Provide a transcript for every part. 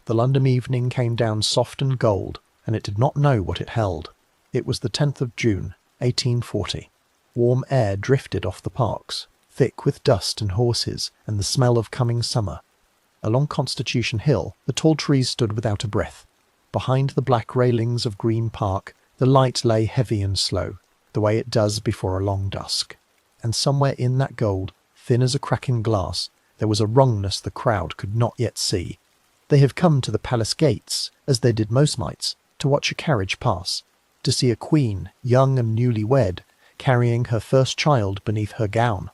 The London evening came down soft and gold, and it did not know what it held. It was the 10th of June, 1840. Warm air drifted off the parks, thick with dust and horses and the smell of coming summer. Along Constitution Hill, the tall trees stood without a breath. Behind the black railings of Green Park, the light lay heavy and slow, the way it does before a long dusk. And somewhere in that gold, thin as a crack in glass, there was a wrongness the crowd could not yet see. They have come to the palace gates, as they did most nights, to watch a carriage pass, to see a queen, young and newly wed, carrying her first child beneath her gown.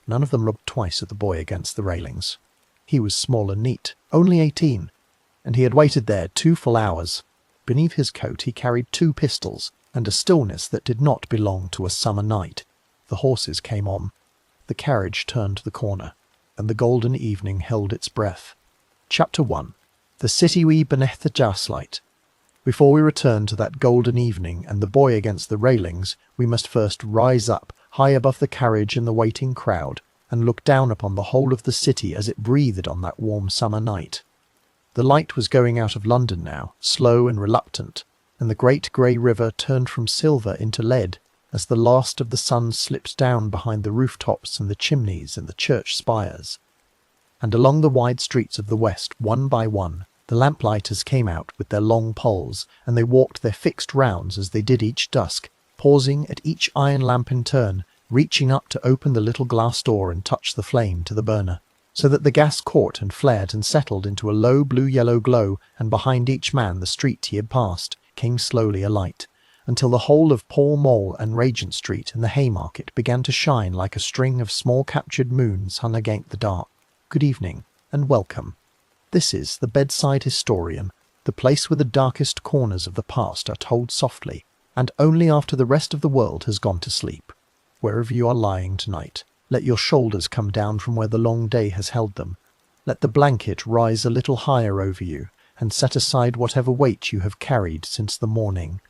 None of them looked twice at the boy against the railings. He was small and neat, only 18, and he had waited there 2 full hours. Beneath his coat he carried 2 pistols, and a stillness that did not belong to a summer night. The horses came on. The carriage turned the corner, and the golden evening held its breath. Chapter 1. The City We Beneath the Gaslight. Before we return to that golden evening and the boy against the railings, we must first rise up, high above the carriage and the waiting crowd, and look down upon the whole of the city as it breathed on that warm summer night. The light was going out of London now, slow and reluctant, and the great grey river turned from silver into lead as the last of the sun slipped down behind the rooftops and the chimneys and the church spires. And along the wide streets of the west, one by one, the lamplighters came out with their long poles, and they walked their fixed rounds as they did each dusk, pausing at each iron lamp in turn, reaching up to open the little glass door and touch the flame to the burner, so that the gas caught and flared and settled into a low blue-yellow glow, and behind each man the street he had passed came slowly alight, until the whole of Pall Mall and Regent Street and the Haymarket began to shine like a string of small captured moons hung against the dark. Good evening, and welcome. This is the Bedside Historian, the place where the darkest corners of the past are told softly, and only after the rest of the world has gone to sleep. Wherever you are lying tonight, let your shoulders come down from where the long day has held them. Let the blanket rise a little higher over you, and set aside whatever weight you have carried since the morning.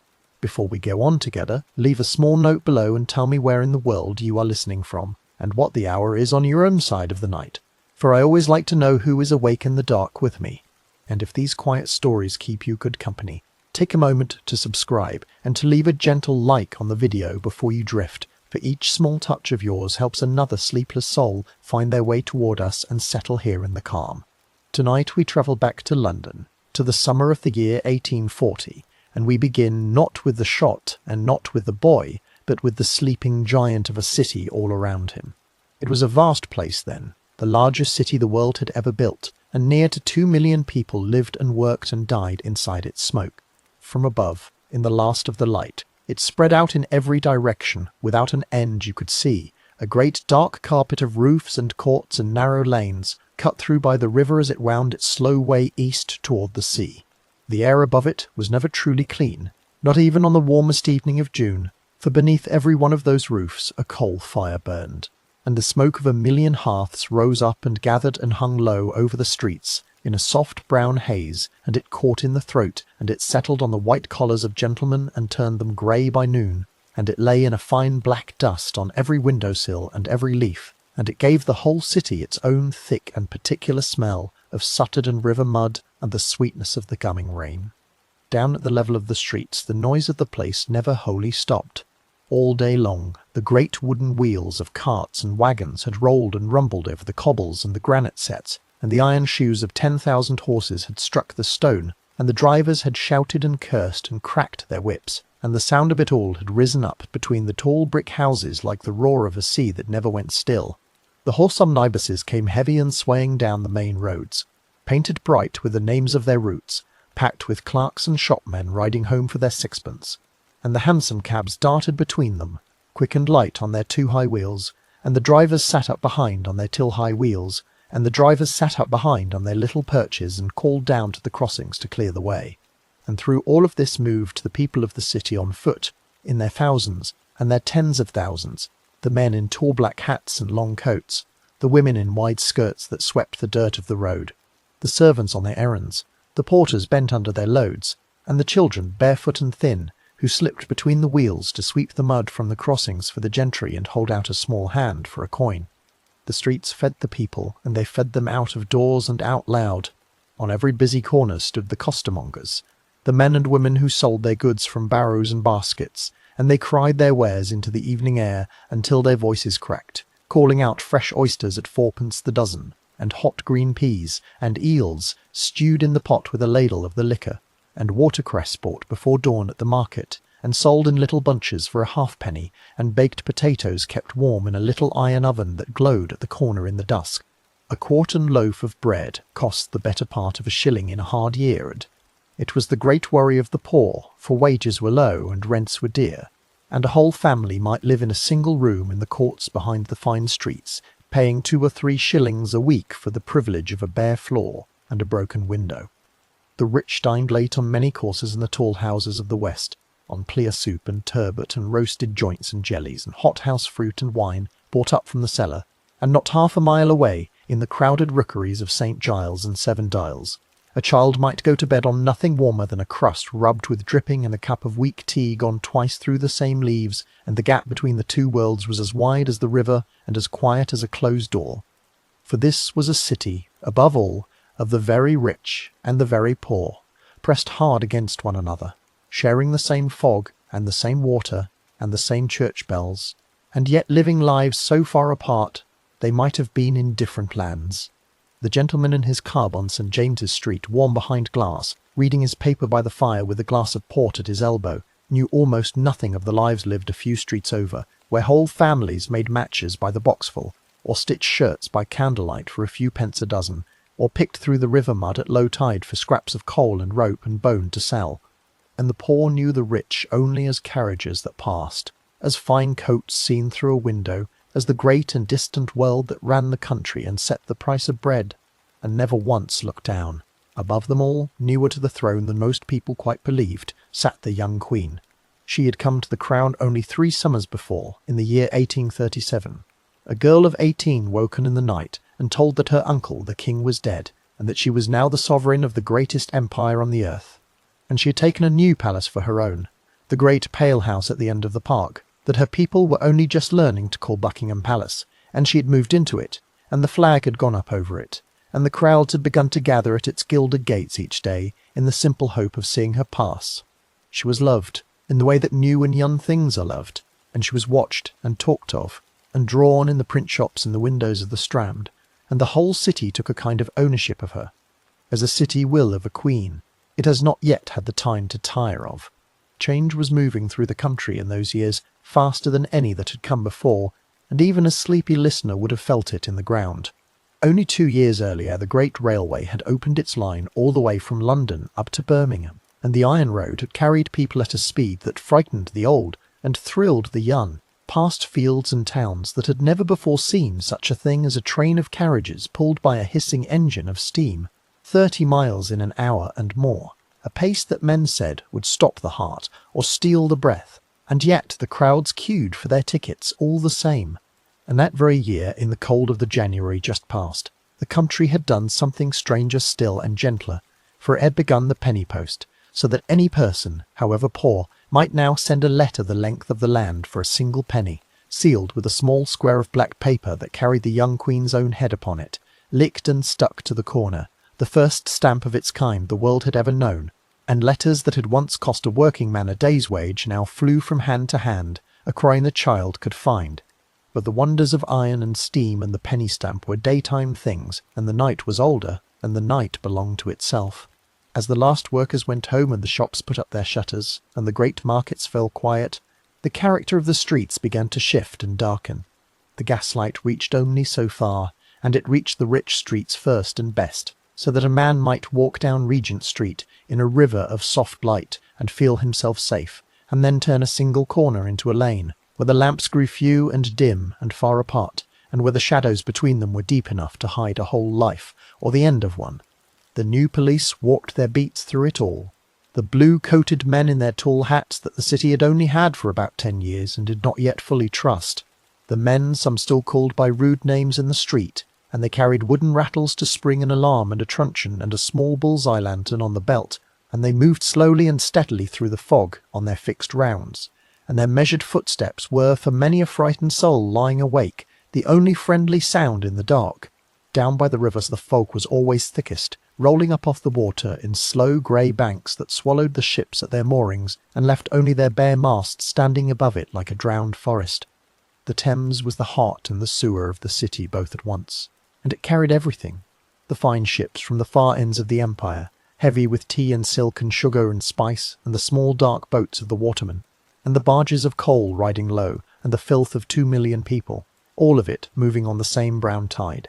Before we go on together, leave a small note below and tell me where in the world you are listening from, and what the hour is on your own side of the night, for I always like to know who is awake in the dark with me. And if these quiet stories keep you good company, take a moment to subscribe and to leave a gentle like on the video before you drift, for each small touch of yours helps another sleepless soul find their way toward us and settle here in the calm. Tonight we travel back to London, to the summer of the year 1840, and we begin not with the shot and not with the boy, but with the sleeping giant of a city all around him. It was a vast place then, the largest city the world had ever built, and near to 2 million people lived and worked and died inside its smoke. From above, in the last of the light, it spread out in every direction, without an end you could see, a great dark carpet of roofs and courts and narrow lanes, cut through by the river as it wound its slow way east toward the sea. The air above it was never truly clean, not even on the warmest evening of June, for beneath every one of those roofs a coal fire burned, and the smoke of a million hearths rose up and gathered and hung low over the streets in a soft brown haze, and it caught in the throat, and it settled on the white collars of gentlemen and turned them grey by noon, and it lay in a fine black dust on every window-sill and every leaf, and it gave the whole city its own thick and particular smell of suttered and river mud and the sweetness of the coming rain. Down at the level of the streets the noise of the place never wholly stopped. All day long the great wooden wheels of carts and wagons had rolled and rumbled over the cobbles and the granite sets, and the iron shoes of 10,000 horses had struck the stone, and the drivers had shouted and cursed and cracked their whips, and the sound of it all had risen up between the tall brick houses like the roar of a sea that never went still. The horse omnibuses came heavy and swaying down the main roads, painted bright with the names of their routes, packed with clerks and shopmen riding home for their sixpence, and the hansom cabs darted between them, quick and light on their 2 high wheels, and the drivers sat up behind on their 2 high wheels, and the drivers sat up behind on their little perches and called down to the crossings to clear the way. And through all of this moved the people of the city on foot, in their thousands and their tens of thousands, the men in tall black hats and long coats, the women in wide skirts that swept the dirt of the road, the servants on their errands, the porters bent under their loads, and the children, barefoot and thin, who slipped between the wheels to sweep the mud from the crossings for the gentry and hold out a small hand for a coin. The streets fed the people, and they fed them out of doors and out loud. On every busy corner stood the costermongers, the men and women who sold their goods from barrows and baskets, and they cried their wares into the evening air until their voices cracked, calling out fresh oysters at 4p. the dozen, and hot green peas, and eels stewed in the pot with a ladle of the liquor, and watercress bought before dawn at the market, and sold in little bunches for a halfpenny, and baked potatoes kept warm in a little iron oven that glowed at the corner in the dusk. A quartern loaf of bread cost the better part of a shilling in a hard year, and it was the great worry of the poor, for wages were low and rents were dear, and a whole family might live in a single room in the courts behind the fine streets, paying 2 or 3 shillings a week for the privilege of a bare floor and a broken window. The rich dined late on many courses in the tall houses of the West, on clear soup and turbot and roasted joints and jellies and hothouse fruit and wine brought up from the cellar, and not half a mile away, in the crowded rookeries of St. Giles and Seven Dials, a child might go to bed on nothing warmer than a crust rubbed with dripping and a cup of weak tea gone twice through the same leaves, and the gap between the two worlds was as wide as the river and as quiet as a closed door. For this was a city, above all, of the very rich and the very poor, pressed hard against one another, sharing the same fog and the same water and the same church bells, and yet living lives so far apart they might have been in different lands. The gentleman in his cab on St. James's Street, warm behind glass, reading his paper by the fire with a glass of port at his elbow, knew almost nothing of the lives lived a few streets over, where whole families made matches by the boxful, or stitched shirts by candlelight for a few pence a dozen, or picked through the river mud at low tide for scraps of coal and rope and bone to sell. And the poor knew the rich only as carriages that passed, as fine coats seen through a window, as the great and distant world that ran the country and set the price of bread, and never once looked down. Above them all, nearer to the throne than most people quite believed, sat the young queen. She had come to the crown only 3 summers before, in the year 1837. A girl of 18 woken in the night and told that her uncle, the king, was dead, and that she was now the sovereign of the greatest empire on the earth. And she had taken a new palace for her own, the great pale house at the end of the park, that her people were only just learning to call Buckingham Palace, and she had moved into it, and the flag had gone up over it, and the crowds had begun to gather at its gilded gates each day in the simple hope of seeing her pass. She was loved, in the way that new and young things are loved, and she was watched and talked of, and drawn in the print shops and the windows of the Strand, and the whole city took a kind of ownership of her, as a city will of a queen it has not yet had the time to tire of. Change was moving through the country in those years faster than any that had come before, and even a sleepy listener would have felt it in the ground. Only 2 years earlier the great railway had opened its line all the way from London up to Birmingham, and the iron road had carried people at a speed that frightened the old and thrilled the young, past fields and towns that had never before seen such a thing as a train of carriages pulled by a hissing engine of steam, 30 miles in an hour and more, a pace that men said would stop the heart or steal the breath, and yet the crowds queued for their tickets all the same. And that very year, in the cold of the January just past, the country had done something stranger still and gentler, for it had begun the penny post, so that any person, however poor, might now send a letter the length of the land for a single penny, sealed with a small square of black paper that carried the young queen's own head upon it, licked and stuck to the corner, the first stamp of its kind the world had ever known, and letters that had once cost a working man a day's wage now flew from hand to hand, a crime the child could find. But the wonders of iron and steam and the penny stamp were daytime things, and the night was older, and the night belonged to itself. As the last workers went home and the shops put up their shutters, and the great markets fell quiet, the character of the streets began to shift and darken. The gaslight reached only so far, and it reached the rich streets first and best, so that a man might walk down Regent Street in a river of soft light and feel himself safe, and then turn a single corner into a lane, where the lamps grew few and dim and far apart, and where the shadows between them were deep enough to hide a whole life, or the end of one. The new police walked their beats through it all. The blue-coated men in their tall hats that the city had only had for about 10 years and did not yet fully trust. The men some still called by rude names in the street, and they carried wooden rattles to spring an alarm and a truncheon and a small bull's-eye lantern on the belt, and they moved slowly and steadily through the fog on their fixed rounds, and their measured footsteps were, for many a frightened soul lying awake, the only friendly sound in the dark. Down by the rivers the fog was always thickest, rolling up off the water in slow grey banks that swallowed the ships at their moorings and left only their bare masts standing above it like a drowned forest. The Thames was the heart and the sewer of the city both at once, and it carried everything. The fine ships from the far ends of the empire, heavy with tea and silk and sugar and spice, and the small dark boats of the watermen, and the barges of coal riding low, and the filth of 2,000,000 people, all of it moving on the same brown tide.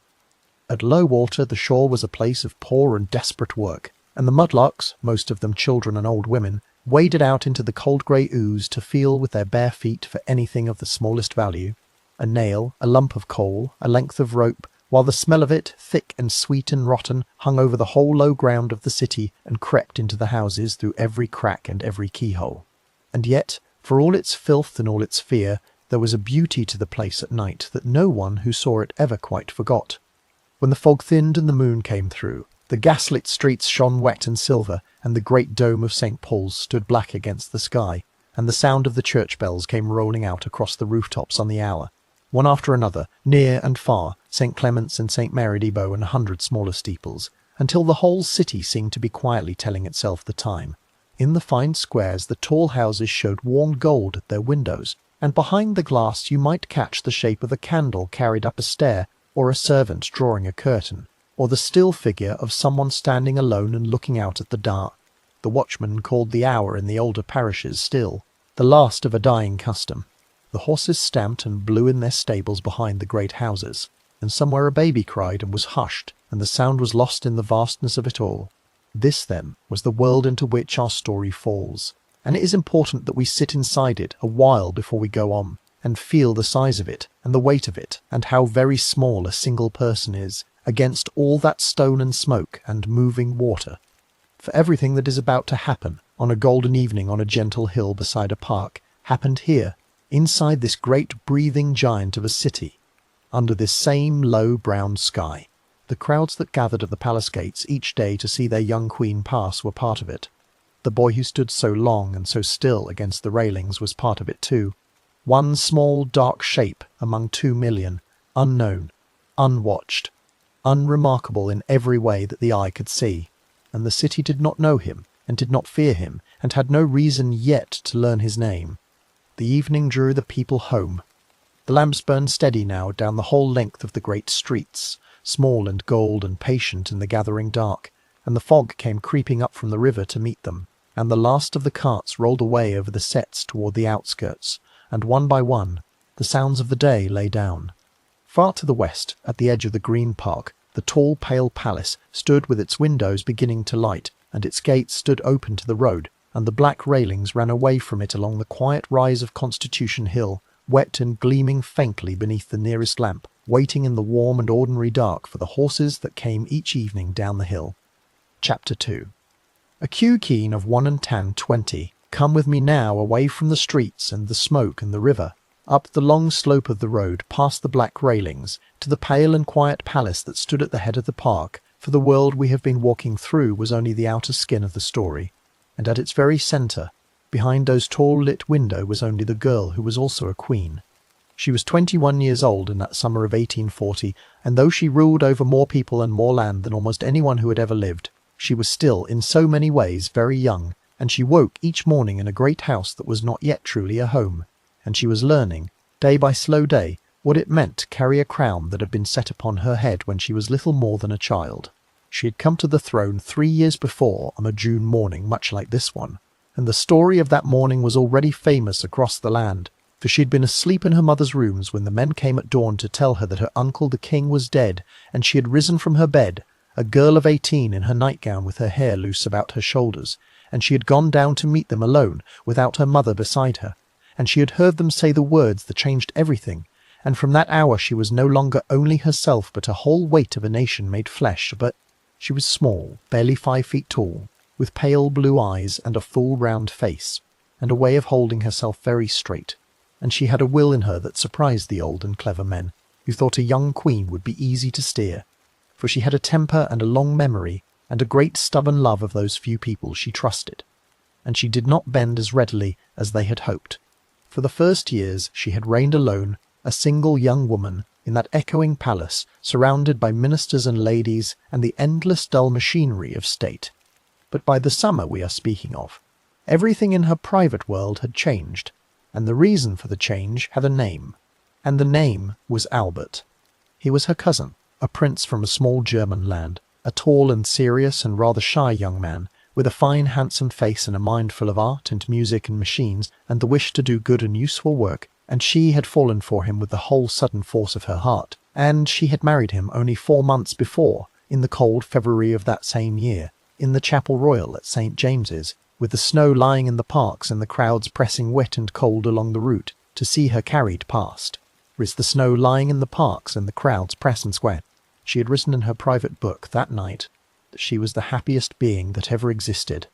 At low water the shore was a place of poor and desperate work, and the mudlarks, most of them children and old women, waded out into the cold grey ooze to feel with their bare feet for anything of the smallest value, a nail, a lump of coal, a length of rope, while the smell of it, thick and sweet and rotten, hung over the whole low ground of the city and crept into the houses through every crack and every keyhole. And yet, for all its filth and all its fear, there was a beauty to the place at night that no one who saw it ever quite forgot. When the fog thinned and the moon came through, the gaslit streets shone wet and silver, and the great dome of St. Paul's stood black against the sky, and the sound of the church bells came rolling out across the rooftops on the hour, one after another, near and far, St. Clement's and St. Marydebone and 100 smaller steeples, until the whole city seemed to be quietly telling itself the time. In the fine squares the tall houses showed worn gold at their windows, and behind the glass you might catch the shape of a candle carried up a stair, or a servant drawing a curtain, or the still figure of someone standing alone and looking out at the dark. The watchman called the hour in the older parishes still, the last of a dying custom. The horses stamped and blew in their stables behind the great houses, and somewhere a baby cried and was hushed, and the sound was lost in the vastness of it all. This, then, was the world into which our story falls, and it is important that we sit inside it a while before we go on, and feel the size of it, and the weight of it, and how very small a single person is, against all that stone and smoke and moving water. For everything that is about to happen, on a golden evening on a gentle hill beside a park, happened here, inside this great breathing giant of a city, under this same low brown sky. The crowds that gathered at the palace gates each day to see their young queen pass were part of it. The boy who stood so long and so still against the railings was part of it too. One small dark shape among 2,000,000, unknown, unwatched, unremarkable in every way that the eye could see, and the city did not know him, and did not fear him, and had no reason yet to learn his name. The evening drew the people home. The lamps burned steady now down the whole length of the great streets, small and gold and patient in the gathering dark, and the fog came creeping up from the river to meet them, and the last of the carts rolled away over the setts toward the outskirts, and one by one the sounds of the day lay down. Far to the west, at the edge of the green park, the tall pale palace stood with its windows beginning to light, and its gates stood open to the road, and the black railings ran away from it along the quiet rise of Constitution Hill, wet and gleaming faintly beneath the nearest lamp, waiting in the warm and ordinary dark for the horses that came each evening down the hill. Chapter 2. A queue keen of 1 and 10, 20, come with me now away from the streets and the smoke and the river, up the long slope of the road past the black railings, to the pale and quiet palace that stood at the head of the park, for the world we have been walking through was only the outer skin of the story, and at its very centre, behind those tall lit windows, was only the girl who was also a queen. She was 21 years old in that summer of 1840, and though she ruled over more people and more land than almost anyone who had ever lived, she was still, in so many ways, very young, and she woke each morning in a great house that was not yet truly a home, and she was learning, day by slow day, what it meant to carry a crown that had been set upon her head when she was little more than a child. She had come to the throne 3 years before on a June morning much like this one, and the story of that morning was already famous across the land, for she had been asleep in her mother's rooms when the men came at dawn to tell her that her uncle the king was dead, and she had risen from her bed, a girl of 18 in her nightgown with her hair loose about her shoulders, and she had gone down to meet them alone, without her mother beside her, and she had heard them say the words that changed everything, and from that hour she was no longer only herself but a whole weight of a nation made flesh. But she was small, barely 5 feet tall, with pale blue eyes and a full round face, and a way of holding herself very straight, and she had a will in her that surprised the old and clever men, who thought a young queen would be easy to steer, for she had a temper and a long memory, and a great stubborn love of those few people she trusted, and she did not bend as readily as they had hoped. For the first years she had reigned alone, a single young woman, in that echoing palace, surrounded by ministers and ladies and the endless dull machinery of state. But by the summer we are speaking of, everything in her private world had changed, and the reason for the change had a name, and the name was Albert. He was her cousin, a prince from a small German land, a tall and serious and rather shy young man, with a fine handsome face and a mind full of art and music and machines and the wish to do good and useful work, and she had fallen for him with the whole sudden force of her heart, and she had married him only 4 months before, in the cold February of that same year, in the Chapel Royal at St. James's, with the snow lying in the parks and the crowds pressing wet and cold along the route to see her carried past. With the snow lying in the parks and the crowds press and sweat, she had written in her private book that night that she was the happiest being that ever existed.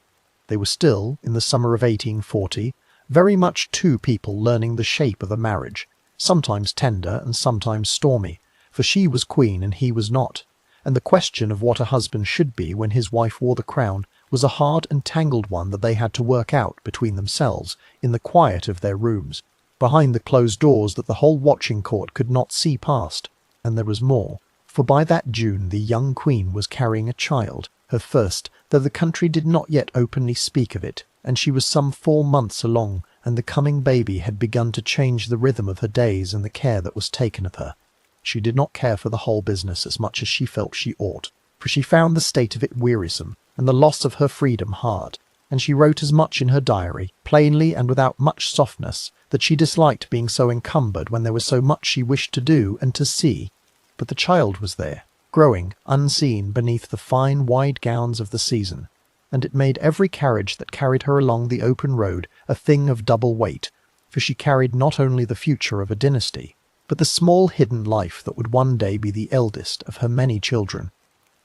They were still, in the summer of 1840, very much two people learning the shape of a marriage, sometimes tender and sometimes stormy, for she was queen and he was not, and the question of what a husband should be when his wife wore the crown was a hard and tangled one that they had to work out between themselves in the quiet of their rooms, behind the closed doors that the whole watching court could not see past. And there was more, for by that June the young queen was carrying a child, her first, though the country did not yet openly speak of it, and she was some 4 months along, and the coming baby had begun to change the rhythm of her days and the care that was taken of her. She did not care for the whole business as much as she felt she ought, for she found the state of it wearisome, and the loss of her freedom hard, and she wrote as much in her diary, plainly and without much softness, that she disliked being so encumbered when there was so much she wished to do and to see. But the child was there, growing, unseen, beneath the fine wide gowns of the season, and it made every carriage that carried her along the open road a thing of double weight, for she carried not only the future of a dynasty, but the small hidden life that would one day be the eldest of her many children.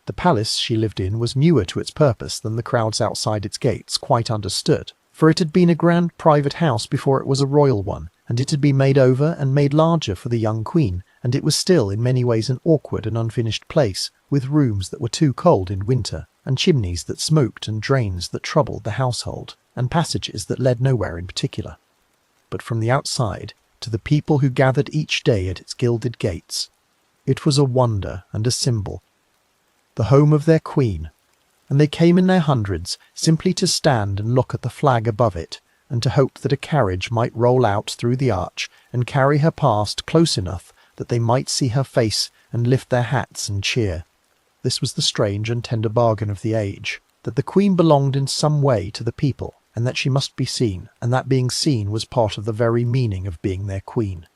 The palace she lived in was newer to its purpose than the crowds outside its gates quite understood, for it had been a grand private house before it was a royal one, and it had been made over and made larger for the young queen, and it was still in many ways an awkward and unfinished place, with rooms that were too cold in winter, and chimneys that smoked and drains that troubled the household, and passages that led nowhere in particular. But from the outside, to the people who gathered each day at its gilded gates, it was a wonder and a symbol, the home of their queen, and they came in their hundreds simply to stand and look at the flag above it, and to hope that a carriage might roll out through the arch and carry her past close enough that they might see her face and lift their hats and cheer. This was the strange and tender bargain of the age, that the queen belonged in some way to the people, and that she must be seen, and that being seen was part of the very meaning of being their queen.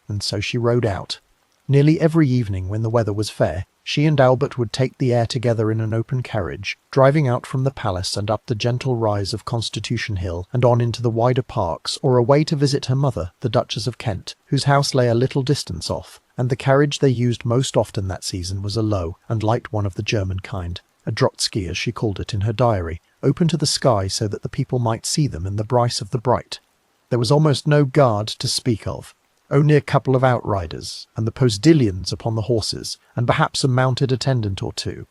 And so she rode out. Nearly every evening when the weather was fair, she and Albert would take the air together in an open carriage, driving out from the palace and up the gentle rise of Constitution Hill and on into the wider parks, or away to visit her mother, the Duchess of Kent, whose house lay a little distance off, and the carriage they used most often that season was a low and light one of the German kind, a drotzky as she called it in her diary, open to the sky so that the people might see them in the bright of the bright. There was almost no guard to speak of, only a couple of outriders, and the postilions upon the horses, and perhaps a mounted attendant or two.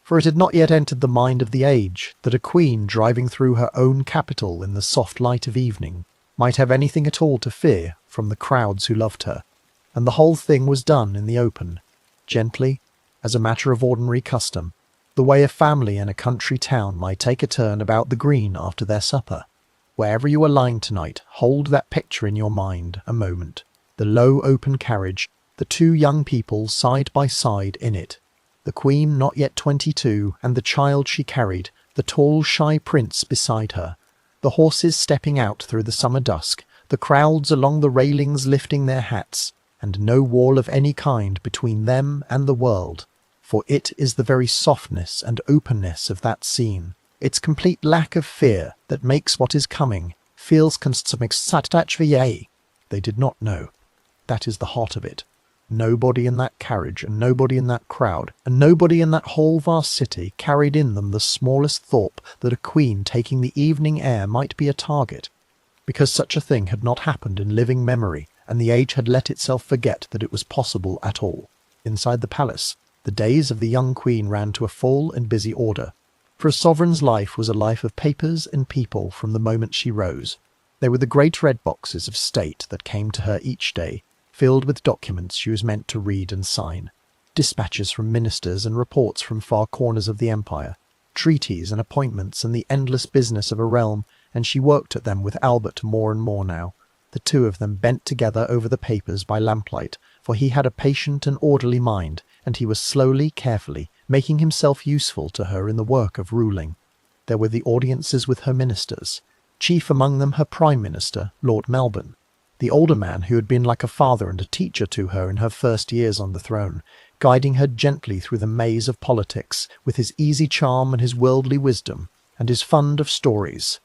For it had not yet entered the mind of the age that a queen driving through her own capital in the soft light of evening might have anything at all to fear from the crowds who loved her, and the whole thing was done in the open, gently, as a matter of ordinary custom, the way a family in a country town might take a turn about the green after their supper. Wherever you are lying tonight, hold that picture in your mind a moment. The low open carriage, the two young people side by side in it, the queen not yet 22 and the child she carried, the tall shy prince beside her, the horses stepping out through the summer dusk, the crowds along the railings lifting their hats, and no wall of any kind between them and the world, for it is the very softness and openness of that scene, its complete lack of fear, that makes what is coming feels consummate. They did not know. That is the heart of it. Nobody in that carriage, and nobody in that crowd, and nobody in that whole vast city carried in them the smallest thought that a queen taking the evening air might be a target, because such a thing had not happened in living memory, and the age had let itself forget that it was possible at all. Inside the palace, the days of the young queen ran to a full and busy order, for a sovereign's life was a life of papers and people from the moment she rose. They were the great red boxes of state that came to her each day, filled with documents she was meant to read and sign. Dispatches from ministers and reports from far corners of the empire, treaties and appointments and the endless business of a realm, and she worked at them with Albert more and more now. The two of them bent together over the papers by lamplight, for he had a patient and orderly mind, and he was slowly, carefully, making himself useful to her in the work of ruling. There were the audiences with her ministers, chief among them her Prime Minister, Lord Melbourne, the older man who had been like a father and a teacher to her in her first years on the throne, guiding her gently through the maze of politics with his easy charm and his worldly wisdom and his fund of stories.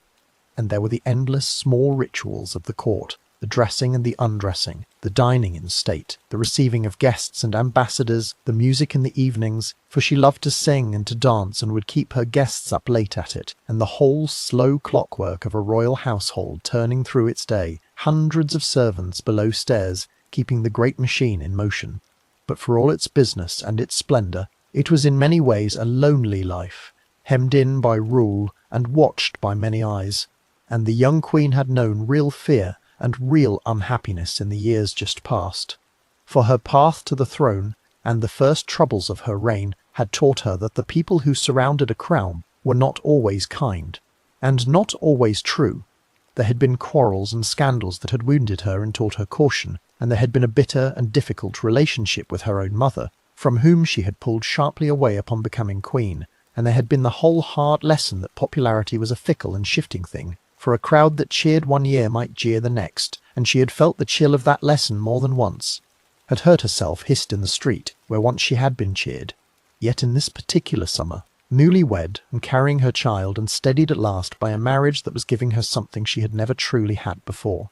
And there were the endless small rituals of the court, the dressing and the undressing, the dining in state, the receiving of guests and ambassadors, the music in the evenings, for she loved to sing and to dance and would keep her guests up late at it, and the whole slow clockwork of a royal household turning through its day, hundreds of servants below stairs keeping the great machine in motion. But for all its business and its splendour, it was in many ways a lonely life, hemmed in by rule and watched by many eyes, and the young queen had known real fear and real unhappiness in the years just past. For her path to the throne and the first troubles of her reign had taught her that the people who surrounded a crown were not always kind, and not always true. There had been quarrels and scandals that had wounded her and taught her caution, and there had been a bitter and difficult relationship with her own mother, from whom she had pulled sharply away upon becoming queen, and there had been the whole hard lesson that popularity was a fickle and shifting thing, for a crowd that cheered one year might jeer the next, and she had felt the chill of that lesson more than once, had heard herself hissed in the street, where once she had been cheered. Yet in this particular summer, newly wed and carrying her child and steadied at last by a marriage that was giving her something she had never truly had before,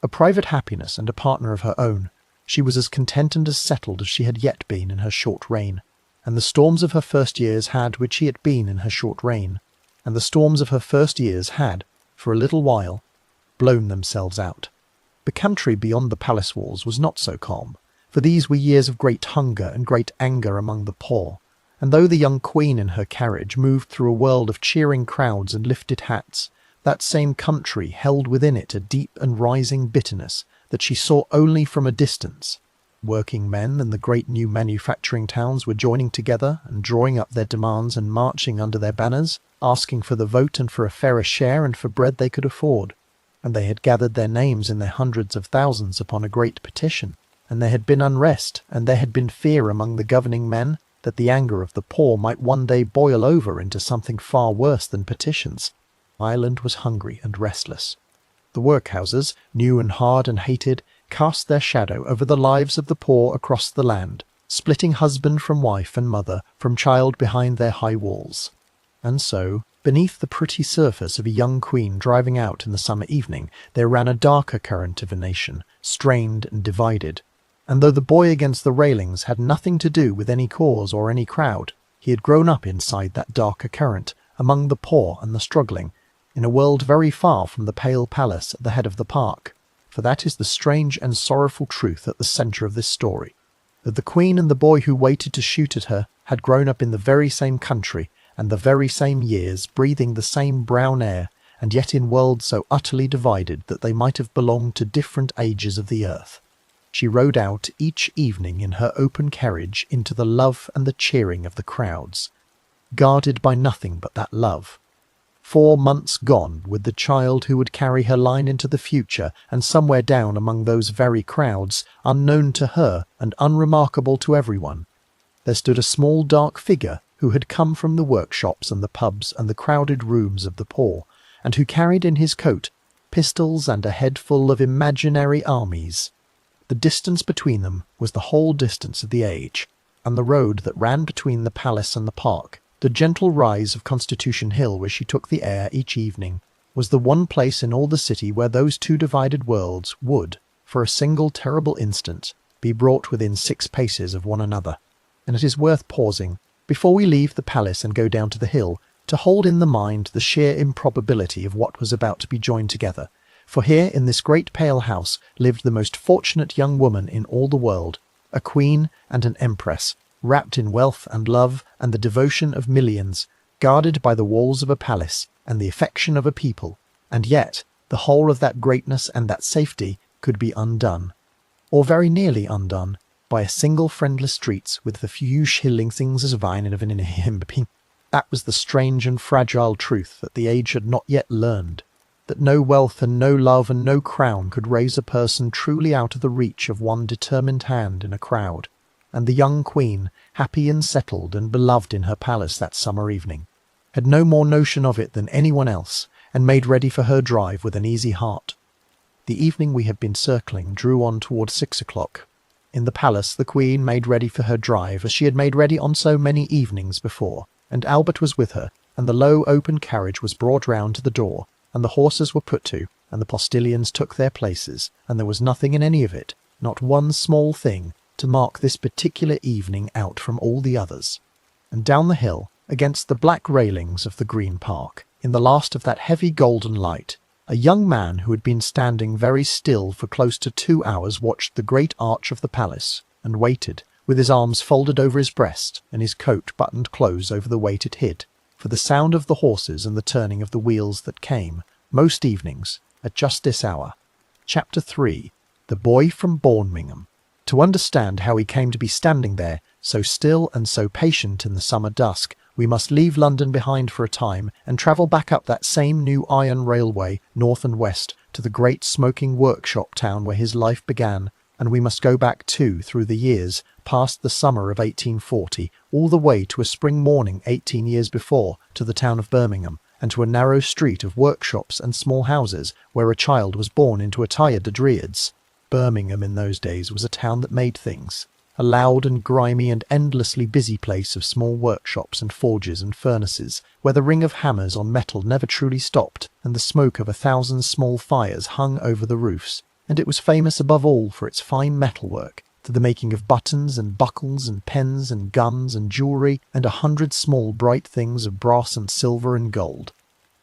a private happiness and a partner of her own, she was as content and as settled as she had yet been in her short reign, and the storms of her first years had, which she had been in her short reign, and the storms of her first years had, for a little while, blown themselves out. The country beyond the palace walls was not so calm, for these were years of great hunger and great anger among the poor, and though the young queen in her carriage moved through a world of cheering crowds and lifted hats, that same country held within it a deep and rising bitterness that she saw only from a distance. Working men and the great new manufacturing towns were joining together and drawing up their demands and marching under their banners, asking for the vote and for a fairer share and for bread they could afford. And they had gathered their names in their hundreds of thousands upon a great petition, and there had been unrest, and there had been fear among the governing men that the anger of the poor might one day boil over into something far worse than petitions. Ireland was hungry and restless. The workhouses, new and hard and hated, cast their shadow over the lives of the poor across the land, splitting husband from wife and mother from child behind their high walls. And so, beneath the pretty surface of a young queen driving out in the summer evening, there ran a darker current of a nation, strained and divided. And though the boy against the railings had nothing to do with any cause or any crowd, he had grown up inside that darker current, among the poor and the struggling, in a world very far from the pale palace at the head of the park. For that is the strange and sorrowful truth at the centre of this story, that the queen and the boy who waited to shoot at her had grown up in the very same country and the very same years, breathing the same brown air, and yet in worlds so utterly divided that they might have belonged to different ages of the earth. She rode out each evening in her open carriage into the love and the cheering of the crowds, guarded by nothing but that love. 4 months gone with the child who would carry her line into the future, and somewhere down among those very crowds, unknown to her and unremarkable to everyone, there stood a small dark figure who had come from the workshops and the pubs and the crowded rooms of the poor, and who carried in his coat pistols and a head full of imaginary armies. The distance between them was the whole distance of the age, and the road that ran between the palace and the park, the gentle rise of Constitution Hill where she took the air each evening, was the one place in all the city where those two divided worlds would, for a single terrible instant, be brought within 6 paces of one another. And it is worth pausing, before we leave the palace and go down to the hill, to hold in the mind the sheer improbability of what was about to be joined together. For here in this great pale house lived the most fortunate young woman in all the world, a queen and an empress, wrapped in wealth and love and the devotion of millions, guarded by the walls of a palace and the affection of a people, and yet the whole of that greatness and that safety could be undone. or very nearly undone, by a single friendless streets with the few shilling things as vine of in him. That was the strange and fragile truth that the age had not yet learned, that no wealth and no love and no crown could raise a person truly out of the reach of one determined hand in a crowd. And the young queen, happy and settled and beloved in her palace that summer evening, had no more notion of it than anyone else, and made ready for her drive with an easy heart. The evening we had been circling drew on toward 6 o'clock. In the palace the queen made ready for her drive as she had made ready on so many evenings before, and Albert was with her, and the low open carriage was brought round to the door, and the horses were put to, and the postilions took their places, and there was nothing in any of it, not one small thing, to mark this particular evening out from all the others. And down the hill, against the black railings of the Green Park, in the last of that heavy golden light, a young man who had been standing very still for close to 2 hours watched the great arch of the palace, and waited, with his arms folded over his breast, and his coat buttoned close over the weight it hid, for the sound of the horses and the turning of the wheels that came, most evenings, at just this hour. Chapter 3. The Boy from Birmingham. To understand how he came to be standing there, so still and so patient in the summer dusk, we must leave London behind for a time and travel back up that same new iron railway, north and west, to the great smoking workshop town where his life began, and we must go back too through the years, past the summer of 1840, all the way to a spring morning 18 years before, to the town of Birmingham, and to a narrow street of workshops and small houses where a child was born into a tired Dreads. Birmingham in those days was a town that made things, a loud and grimy and endlessly busy place of small workshops and forges and furnaces, where the ring of hammers on metal never truly stopped, and the smoke of 1,000 small fires hung over the roofs, and it was famous above all for its fine metalwork, to the making of buttons and buckles and pens and guns and jewellery and 100 small bright things of brass and silver and gold.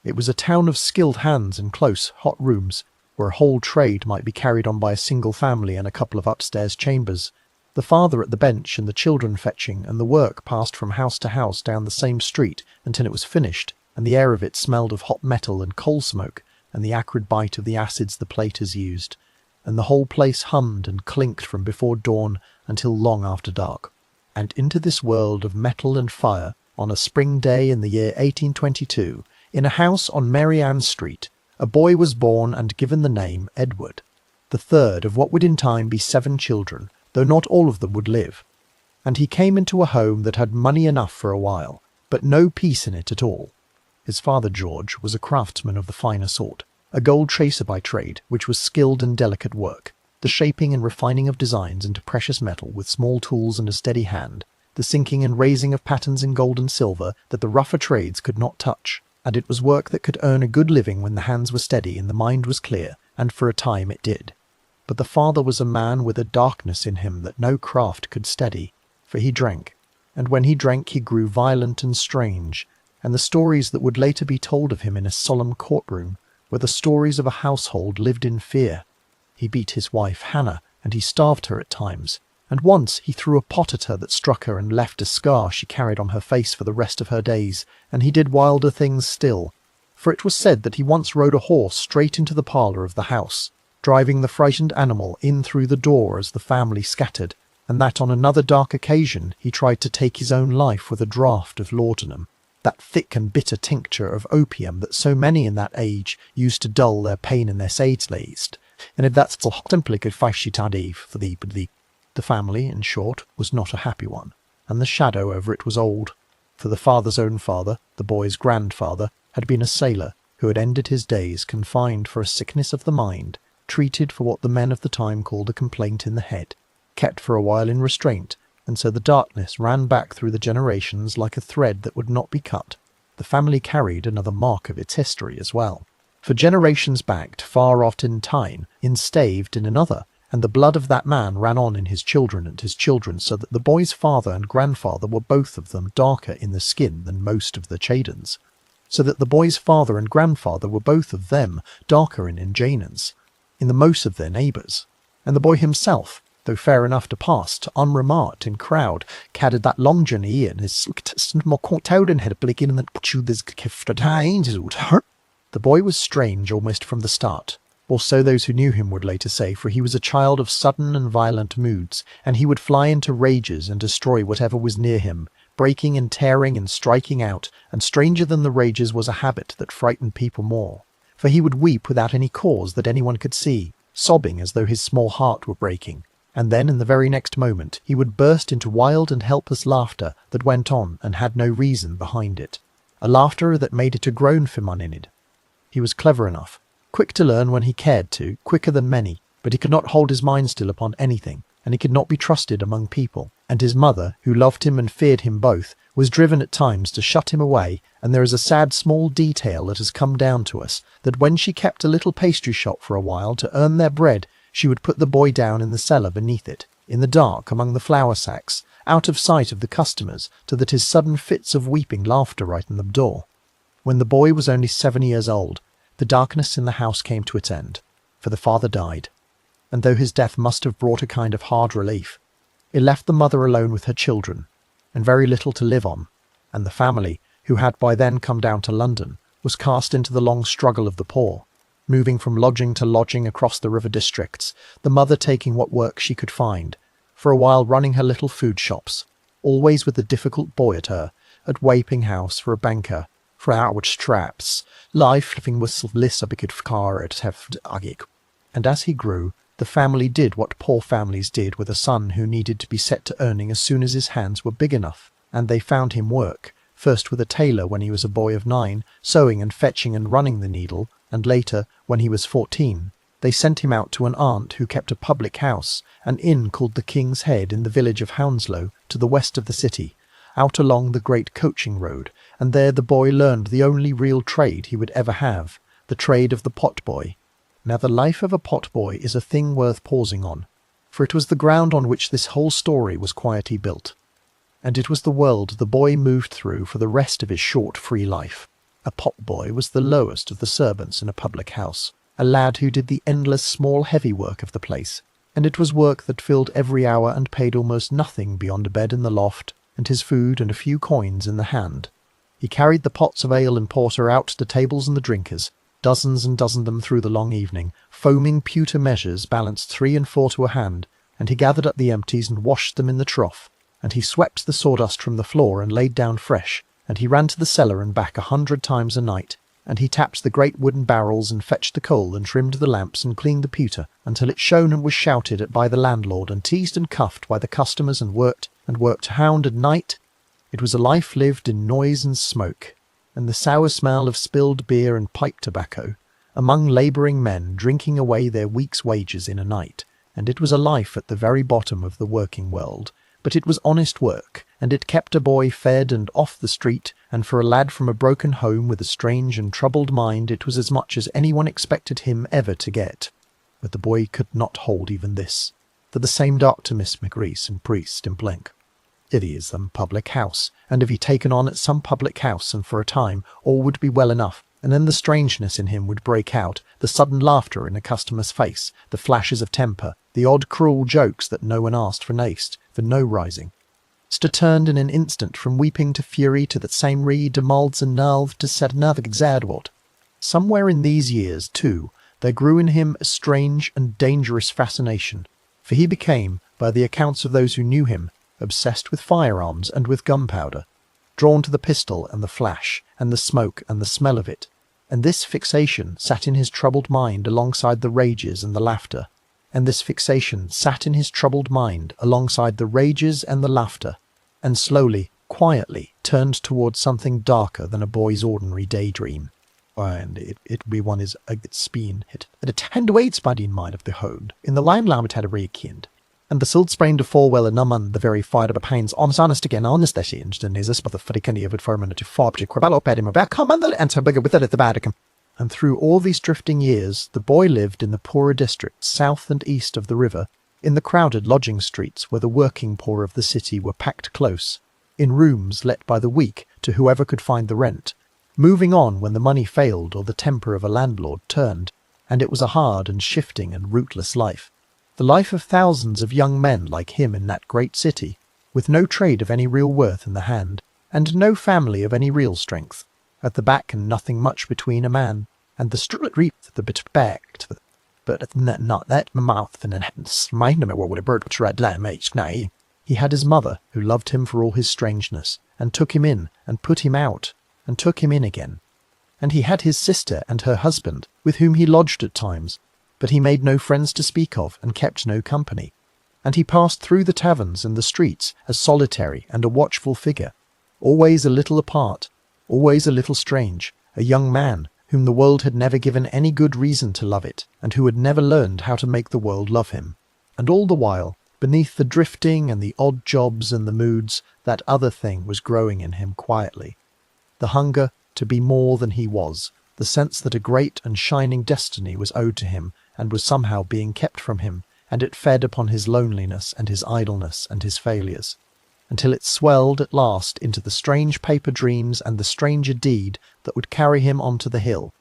It was a town of skilled hands and close, hot rooms, where a whole trade might be carried on by a single family and a couple of upstairs chambers, the father at the bench and the children fetching, and the work passed from house to house down the same street until it was finished, and the air of it smelled of hot metal and coal smoke, and the acrid bite of the acids the platers used, and the whole place hummed and clinked from before dawn until long after dark. And into this world of metal and fire, on a spring day in the year 1822, in a house on Mary Ann Street, a boy was born and given the name Edward, the third of what would in time be 7 children, though not all of them would live. And he came into a home that had money enough for a while, but no peace in it at all. His father George was a craftsman of the finer sort, a gold tracer by trade, which was skilled and delicate work, the shaping and refining of designs into precious metal with small tools and a steady hand, the sinking and raising of patterns in gold and silver that the rougher trades could not touch, and it was work that could earn a good living when the hands were steady and the mind was clear, and for a time it did. But the father was a man with a darkness in him that no craft could steady, for he drank, and when he drank he grew violent and strange, and the stories that would later be told of him in a solemn courtroom were the stories of a household lived in fear. He beat his wife Hannah, and he starved her at times, and once he threw a pot at her that struck her and left a scar she carried on her face for the rest of her days, and he did wilder things still, for it was said that he once rode a horse straight into the parlour of the house, driving the frightened animal in through the door as the family scattered, and that on another dark occasion he tried to take his own life with a draught of laudanum, that thick and bitter tincture of opium that so many in that age used to dull their pain in their saids least, and if that's still simply could for the family, in short, was not a happy one, and the shadow over it was old, for the father's own father, the boy's grandfather, had been a sailor who had ended his days confined for a sickness of the mind, treated for what the men of the time called a complaint in the head, kept for a while in restraint, and so the darkness ran back through the generations like a thread that would not be cut. The family carried another mark of its history as well, for generations backed far off in time, enstaved in another, and the blood of that man ran on in his children and his children, so that the boy's father and grandfather were both of them darker in the skin than most of the Chadens, so that the boy's father and grandfather were both of them darker in Janans, in the most of their neighbours, and the boy himself, though fair enough to pass to unremarked in crowd, caddered that long journey in his more and had a in the the boy was strange almost from the start, or so those who knew him would later say, for he was a child of sudden and violent moods, and he would fly into rages and destroy whatever was near him, breaking and tearing and striking out, and stranger than the rages was a habit that frightened people more, for he would weep without any cause that anyone could see, sobbing as though his small heart were breaking, and then in the very next moment he would burst into wild and helpless laughter that went on and had no reason behind it, a laughter that made it a groan for Muninid. He was clever enough, quick to learn when he cared to, quicker than many, but he could not hold his mind still upon anything, and he could not be trusted among people, and his mother, who loved him and feared him both, was driven at times to shut him away, and there is a sad small detail that has come down to us, that when she kept a little pastry shop for a while to earn their bread, she would put the boy down in the cellar beneath it, in the dark among the flour sacks, out of sight of the customers, so that his sudden fits of weeping laughter right in the door. When the boy was only 7 years old, the darkness in the house came to its end, for the father died, and though his death must have brought a kind of hard relief, it left the mother alone with her children, and very little to live on, and the family, who had by then come down to London, was cast into the long struggle of the poor, moving from lodging to lodging across the river districts, the mother taking what work she could find, for a while running her little food shops, always with the difficult boy at her, at Waping House for a banker, for outward straps, life living with bliss a big car at heft agik. And as he grew, the family did what poor families did with a son who needed to be set to earning as soon as his hands were big enough, and they found him work, first with a tailor when he was a boy of 9, sewing and fetching and running the needle, and later, when he was 14, they sent him out to an aunt who kept a public house, an inn called the King's Head in the village of Hounslow, to the west of the city, out along the great coaching road, and there the boy learned the only real trade he would ever have, the trade of the pot-boy. Now the life of a pot-boy is a thing worth pausing on, for it was the ground on which this whole story was quietly built, and it was the world the boy moved through for the rest of his short free life. A pot-boy was the lowest of the servants in a public house, a lad who did the endless small heavy work of the place, and it was work that filled every hour and paid almost nothing beyond a bed in the loft, and his food and a few coins in the hand. He carried the pots of ale and porter out to tables and the drinkers, dozens and dozen them through the long evening, foaming pewter measures balanced 3 and 4 to a hand, and he gathered up the empties and washed them in the trough, and he swept the sawdust from the floor and laid down fresh, and he ran to the cellar and back 100 times a night, and he tapped the great wooden barrels and fetched the coal and trimmed the lamps and cleaned the pewter until it shone and was shouted at by the landlord and teased and cuffed by the customers and worked hound and night. It was a life lived in noise and smoke, and the sour smell of spilled beer and pipe tobacco, among labouring men drinking away their week's wages in a night, and it was a life at the very bottom of the working world, but it was honest work, and it kept a boy fed and off the street, and for a lad from a broken home with a strange and troubled mind it was as much as anyone expected him ever to get. But the boy could not hold even this, for the same doctor Miss McGreese and priest in blank. It is some public house, and if he taken on at some public house, and for a time all would be well enough, and then the strangeness in him would break out, the sudden laughter in a customer's face, the flashes of temper, the odd cruel jokes that no one asked for naste, for no rising. Sta turned in an instant from weeping to fury to that same reed de malds and nerve to set another exadward. Somewhere in these years, too, there grew in him a strange and dangerous fascination, for he became, by the accounts of those who knew him, obsessed with firearms and with gunpowder, drawn to the pistol and the flash, and the smoke and the smell of it, and this fixation sat in his troubled mind alongside the rages and the laughter, and this fixation sat in his troubled mind alongside the rages and the laughter, and slowly, quietly turned towards something darker than a boy's ordinary daydream. And it be one is a speen hit at a tend weights body in mind of the hode, in the line lam it had a rekind. And the silt sprained to fall well and numb the very fire of a pains honest again honest that she and is but the furicanny of it for a minute to fobject quabalo ped him back come and the enter bigger with it at the Vatican. And through all these drifting years the boy lived in the poorer districts south and east of the river, in the crowded lodging streets where the working poor of the city were packed close, in rooms let by the week to whoever could find the rent, moving on when the money failed or the temper of a landlord turned, and it was a hard and shifting and rootless life. The life of thousands of young men like him in that great city, with no trade of any real worth in the hand, and no family of any real strength, at the back and nothing much between a man, and the street at the bit back to the but not that mouth and mind him what would a bird tread lamb each night. He had his mother, who loved him for all his strangeness, and took him in, and put him out, and took him in again. And he had his sister and her husband, with whom he lodged at times, but he made no friends to speak of, and kept no company. And he passed through the taverns and the streets as solitary and a watchful figure, always a little apart, always a little strange, a young man, whom the world had never given any good reason to love it, and who had never learned how to make the world love him. And all the while, beneath the drifting and the odd jobs and the moods, that other thing was growing in him quietly. The hunger to be more than he was, the sense that a great and shining destiny was owed to him and was somehow being kept from him, and it fed upon his loneliness and his idleness and his failures, until it swelled at last into the strange paper dreams and the stranger deed that would carry him onto the hill.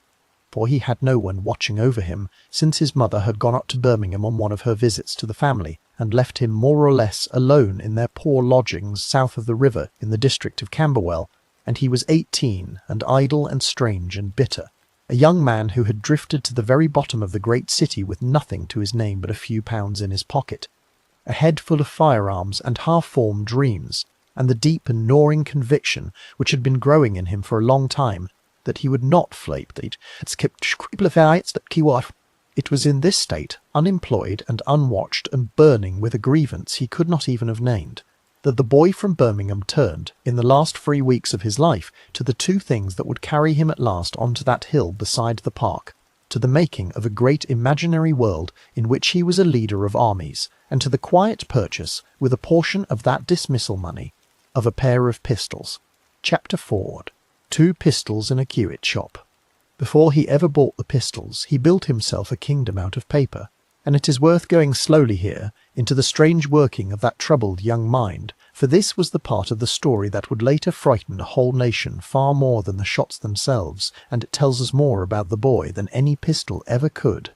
For he had no one watching over him, since his mother had gone up to Birmingham on one of her visits to the family, and left him more or less alone in their poor lodgings south of the river in the district of Camberwell, and he was 18, and idle and strange and bitter, a young man who had drifted to the very bottom of the great city with nothing to his name but a few pounds in his pocket, a head full of firearms and half-formed dreams, and the deep and gnawing conviction which had been growing in him for a long time that he would not flape that it was in this state, unemployed and unwatched and burning with a grievance he could not even have named, that the boy from Birmingham turned, in the last 3 weeks of his life, to the two things that would carry him at last onto that hill beside the park, to the making of a great imaginary world in which he was a leader of armies, and to the quiet purchase, with a portion of that dismissal money, of a pair of pistols. Chapter 4. 2 pistols in a curate shop. Before he ever bought the pistols, he built himself a kingdom out of paper, and it is worth going slowly here into the strange working of that troubled young mind, for this was the part of the story that would later frighten a whole nation far more than the shots themselves, and it tells us more about the boy than any pistol ever could.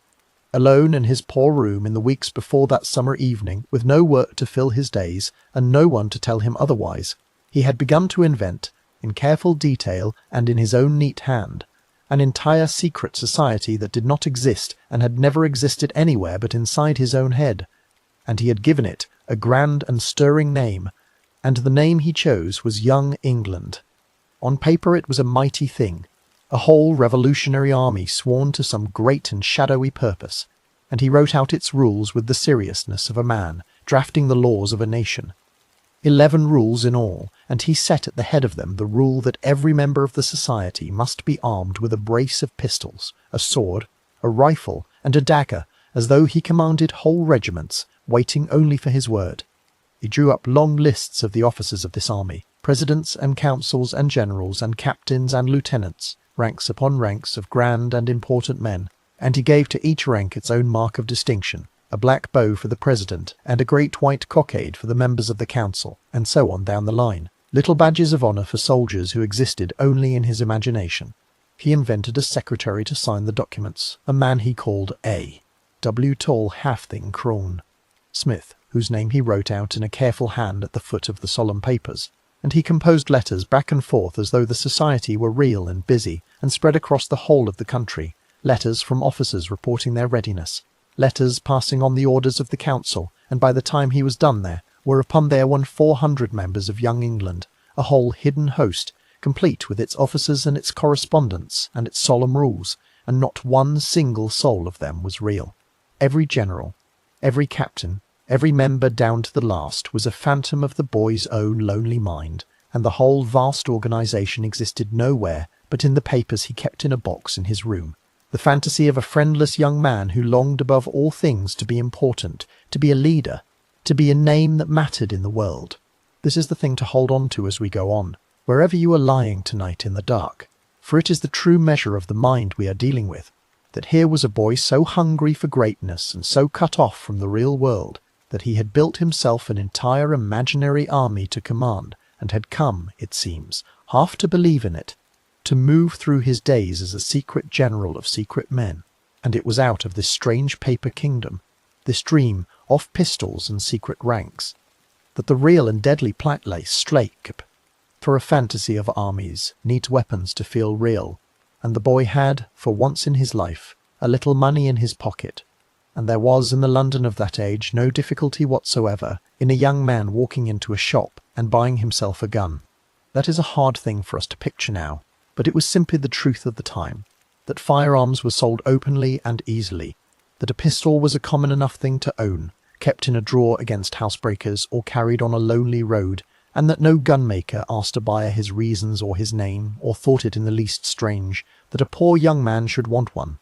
Alone in his poor room in the weeks before that summer evening, with no work to fill his days, and no one to tell him otherwise, he had begun to invent, in careful detail and in his own neat hand, an entire secret society that did not exist and had never existed anywhere but inside his own head, and he had given it a grand and stirring name, and the name he chose was Young England. On paper it was a mighty thing, a whole revolutionary army sworn to some great and shadowy purpose, and he wrote out its rules with the seriousness of a man drafting the laws of a nation. 11 rules in all, and he set at the head of them the rule that every member of the society must be armed with a brace of pistols, a sword, a rifle, and a dagger, as though he commanded whole regiments, waiting only for his word. He drew up long lists of the officers of this army, presidents and councils and generals and captains and lieutenants, ranks upon ranks of grand and important men, and he gave to each rank its own mark of distinction, a black bow for the president, and a great white cockade for the members of the council, and so on down the line, little badges of honour for soldiers who existed only in his imagination. He invented a secretary to sign the documents, a man he called A. W. Tall Halfthing Crone Smith, whose name he wrote out in a careful hand at the foot of the solemn papers, and he composed letters back and forth as though the society were real and busy, and spread across the whole of the country, letters from officers reporting their readiness, letters passing on the orders of the council, and by the time he was done there, were upon there 400 members of Young England, a whole hidden host, complete with its officers and its correspondence and its solemn rules, and not one single soul of them was real. Every general, every captain, every member down to the last was a phantom of the boy's own lonely mind, and the whole vast organisation existed nowhere but in the papers he kept in a box in his room. The fantasy of a friendless young man who longed above all things to be important, to be a leader, to be a name that mattered in the world. This is the thing to hold on to as we go on, wherever you are lying tonight in the dark, for it is the true measure of the mind we are dealing with, that here was a boy so hungry for greatness and so cut off from the real world, that he had built himself an entire imaginary army to command, and had come, it seems, half to believe in it, to move through his days as a secret general of secret men, and it was out of this strange paper kingdom, this dream of pistols and secret ranks, that the real and deadly Platlace Slake, for a fantasy of armies, needs weapons to feel real, and the boy had, for once in his life, a little money in his pocket, and there was in the London of that age no difficulty whatsoever in a young man walking into a shop and buying himself a gun. That is a hard thing for us to picture now, but it was simply the truth of the time, that firearms were sold openly and easily, that a pistol was a common enough thing to own, kept in a drawer against housebreakers or carried on a lonely road, and that no gunmaker asked a buyer his reasons or his name, or thought it in the least strange that a poor young man should want one.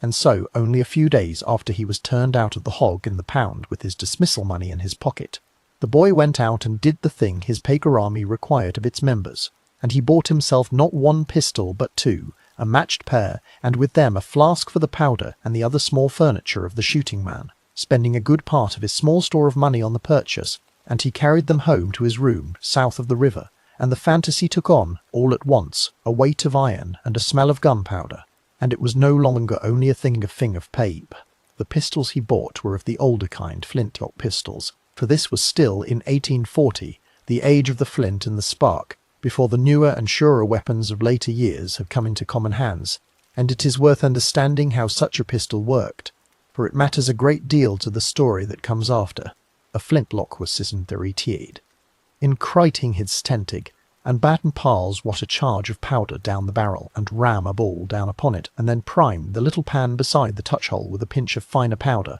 And so, only a few days after he was turned out of the Hog in the Pound with his dismissal money in his pocket, the boy went out and did the thing his Paker army required of its members, and he bought himself not one pistol but two, a matched pair, and with them a flask for the powder and the other small furniture of the shooting man, spending a good part of his small store of money on the purchase, and he carried them home to his room south of the river, and the fantasy took on, all at once, a weight of iron and a smell of gunpowder, and it was no longer only a thing of pape. The pistols he bought were of the older kind, flintlock pistols, for this was still, in 1840, the age of the flint and the spark, before the newer and surer weapons of later years have come into common hands, and it is worth understanding how such a pistol worked, for it matters a great deal to the story that comes after. A flintlock was syntheritied. In criting his stentig, and batten pals what a charge of powder down the barrel, and ram a ball down upon it, and then prime the little pan beside the touch-hole with a pinch of finer powder,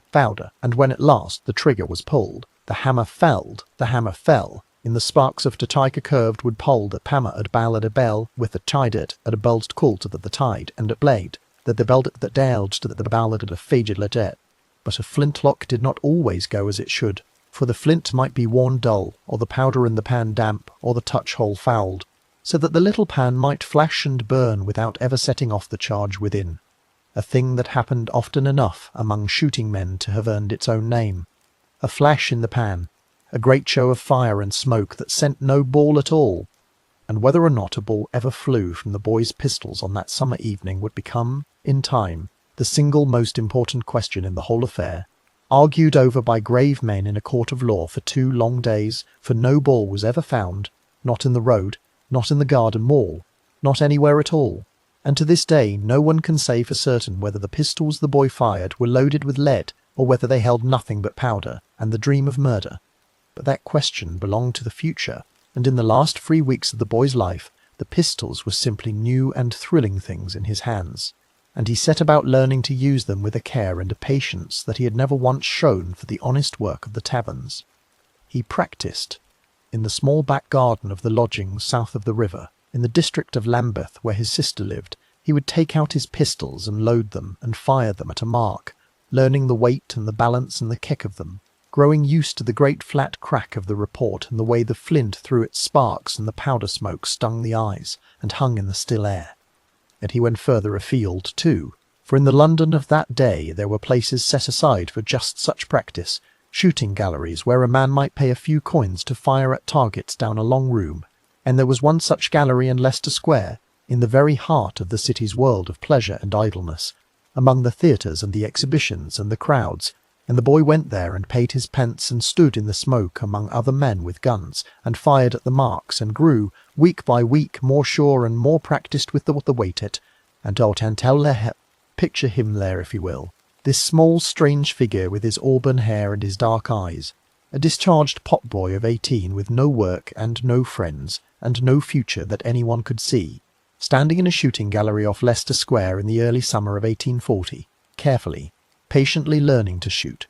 and when at last the trigger was pulled, the hammer fell, in the sparks of the curved would pole the hammer at ball at a bell, with the tidet at a bulged colt at the tide, and a blade, that the belt that dalged to the ballad at a faged ledet. But a flintlock did not always go as it should, for the flint might be worn dull, or the powder in the pan damp, or the touch-hole fouled, so that the little pan might flash and burn without ever setting off the charge within, a thing that happened often enough among shooting men to have earned its own name. A flash in the pan, a great show of fire and smoke that sent no ball at all, and whether or not a ball ever flew from the boy's pistols on that summer evening would become, in time, the single most important question in the whole affair, argued over by grave men in a court of law for 2 long days, for no ball was ever found, not in the road, not in the garden wall, not anywhere at all, and to this day no one can say for certain whether the pistols the boy fired were loaded with lead, or whether they held nothing but powder and the dream of murder. But that question belonged to the future, and in the last 3 weeks of the boy's life, the pistols were simply new and thrilling things in his hands, and he set about learning to use them with a care and a patience that he had never once shown for the honest work of the taverns. He practised in the small back garden of the lodgings south of the river, in the district of Lambeth where his sister lived. He would take out his pistols and load them and fire them at a mark, learning the weight and the balance and the kick of them, growing used to the great flat crack of the report and the way the flint threw its sparks and the powder smoke stung the eyes and hung in the still air. And he went further afield too, for in the London of that day there were places set aside for just such practice, shooting galleries where a man might pay a few coins to fire at targets down a long room, and there was one such gallery in Leicester Square, in the very heart of the city's world of pleasure and idleness, among the theatres and the exhibitions and the crowds, and the boy went there and paid his pence and stood in the smoke among other men with guns, and fired at the marks, and grew, week by week, more sure and more practised with the weighted, and picture him there, if you will, this small strange figure with his auburn hair and his dark eyes, a discharged pot-boy of 18 with no work and no friends, and no future that anyone could see, standing in a shooting gallery off Leicester Square in the early summer of 1840, carefully, patiently learning to shoot,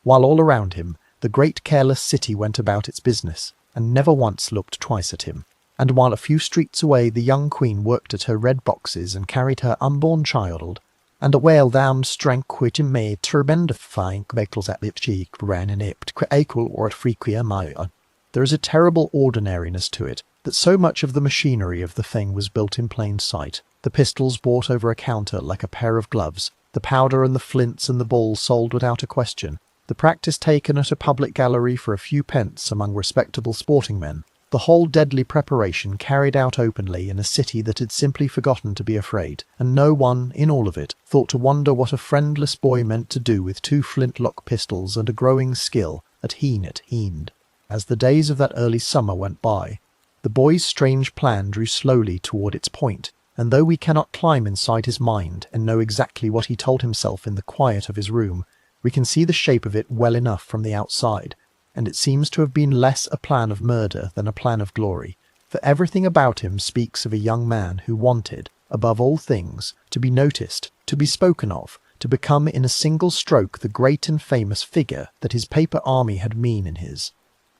while all around him the great careless city went about its business, and never once looked twice at him, and while a few streets away the young queen worked at her red boxes and carried her unborn child, and a whale down stranquit in May turbendifying bectals at lip cheek ran in ipt equal or at frequia maya. There is a terrible ordinariness to it, that so much of the machinery of the thing was built in plain sight, the pistols bought over a counter like a pair of gloves, the powder and the flints and the balls sold without a question, the practice taken at a public gallery for a few pence among respectable sporting men, the whole deadly preparation carried out openly in a city that had simply forgotten to be afraid, and no one, in all of it, thought to wonder what a friendless boy meant to do with 2 flintlock pistols and a growing skill at heen. As the days of that early summer went by, the boy's strange plan drew slowly toward its point, and though we cannot climb inside his mind and know exactly what he told himself in the quiet of his room, We can see the shape of it well enough from the outside, and it seems to have been less a plan of murder than a plan of glory, for everything about him speaks of a young man who wanted, above all things, to be noticed, to be spoken of, to become in a single stroke the great and famous figure that his paper army had been in his.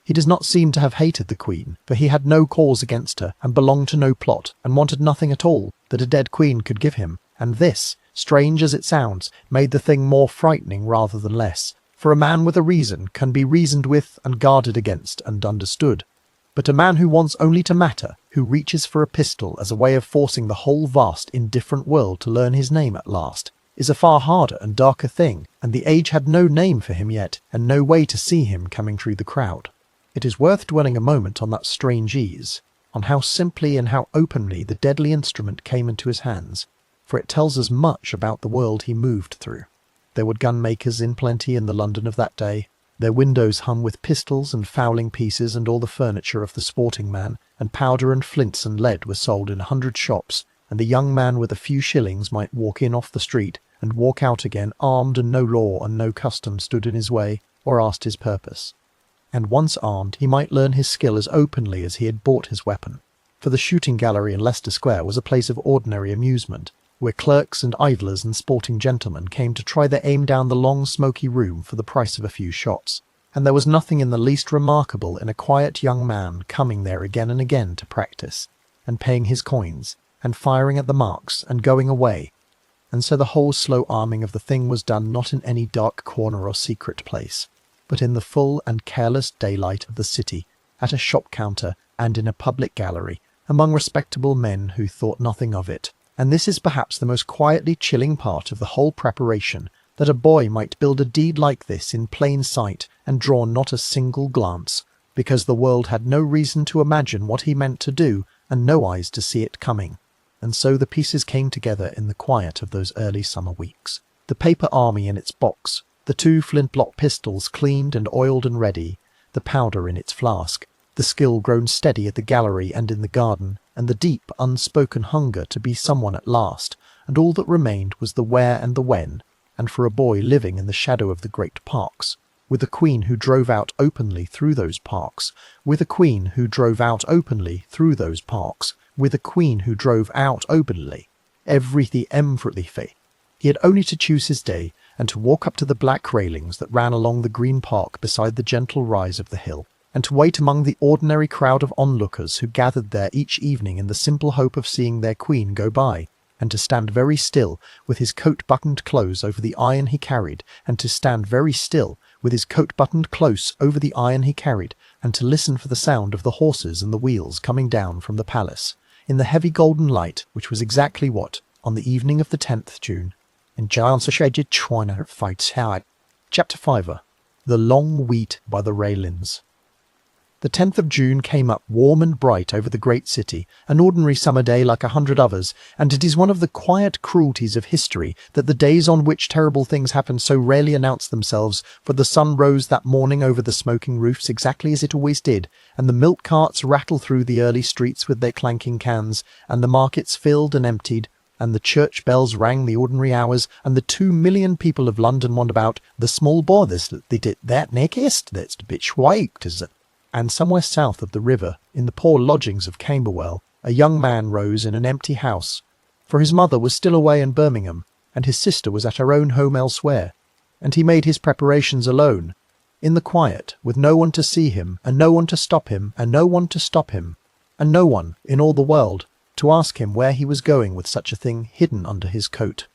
He does not seem to have hated the Queen, for he had no cause against her, and belonged to no plot, and wanted nothing at all that a dead Queen could give him, and this, strange as it sounds, made the thing more frightening rather than less, for a man with a reason can be reasoned with and guarded against and understood. But a man who wants only to matter, who reaches for a pistol as a way of forcing the whole vast indifferent world to learn his name at last, is a far harder and darker thing, and the age had no name for him yet, and no way to see him coming through the crowd. It is worth dwelling a moment on that strange ease, on how simply and how openly the deadly instrument came into his hands, for it tells us much about the world he moved through. There were gun-makers in plenty in the London of that day. Their windows hung with pistols and fowling pieces and all the furniture of the sporting man, and powder and flints and lead were sold in 100 shops, and the young man with a few shillings might walk in off the street and walk out again armed, and no law and no custom stood in his way or asked his purpose. And once armed, he might learn his skill as openly as he had bought his weapon, for the shooting gallery in Leicester Square was a place of ordinary amusement, where clerks and idlers and sporting gentlemen came to try their aim down the long smoky room for the price of a few shots, and there was nothing in the least remarkable in a quiet young man coming there again and again to practice, and paying his coins, and firing at the marks, and going away. And so the whole slow arming of the thing was done not in any dark corner or secret place, but in the full and careless daylight of the city, at a shop counter and in a public gallery, among respectable men who thought nothing of it. And this is perhaps the most quietly chilling part of the whole preparation, that a boy might build a deed like this in plain sight and draw not a single glance, because the world had no reason to imagine what he meant to do, and no eyes to see it coming. And so the pieces came together in the quiet of those early summer weeks. The paper army in its box, the 2 flintlock pistols cleaned and oiled and ready, the powder in its flask, the skill grown steady at the gallery and in the garden, and the deep, unspoken hunger to be someone at last, and all that remained was the where and the when, and for a boy living in the shadow of the great parks, with a Queen who drove out openly through those parks, with a Queen who drove out openly through those parks, with a Queen who drove out openly, everything. He had only to choose his day, and to walk up to the black railings that ran along the green park beside the gentle rise of the hill, and to wait among the ordinary crowd of onlookers who gathered there each evening in the simple hope of seeing their Queen go by, and to stand very still with his coat buttoned close over the iron he carried, and to stand very still with his coat buttoned close over the iron he carried, and to listen for the sound of the horses and the wheels coming down from the palace, in the heavy golden light, which was exactly what, on the evening of the 10th June, in Giant's China fights hard. Chapter 5. The Long Wheat by the Railings. The 10th of June came up warm and bright over the great city, an ordinary summer day like 100 others, and it is one of the quiet cruelties of history that the days on which terrible things happen so rarely announce themselves, for the sun rose that morning over the smoking roofs exactly as it always did, and the milk carts rattled through the early streets with their clanking cans, and the markets filled and emptied, and the church bells rang the ordinary hours, and the 2 million people of London wondered about the small boy they did that neckest, that's a bit schweigt, is it? And somewhere south of the river, in the poor lodgings of Camberwell, a young man rose in an empty house, for his mother was still away in Birmingham, and his sister was at her own home elsewhere, and he made his preparations alone, in the quiet, with no one to see him, and no one to stop him, and no one to stop him, and no one in all the world to ask him where he was going with such a thing hidden under his coat.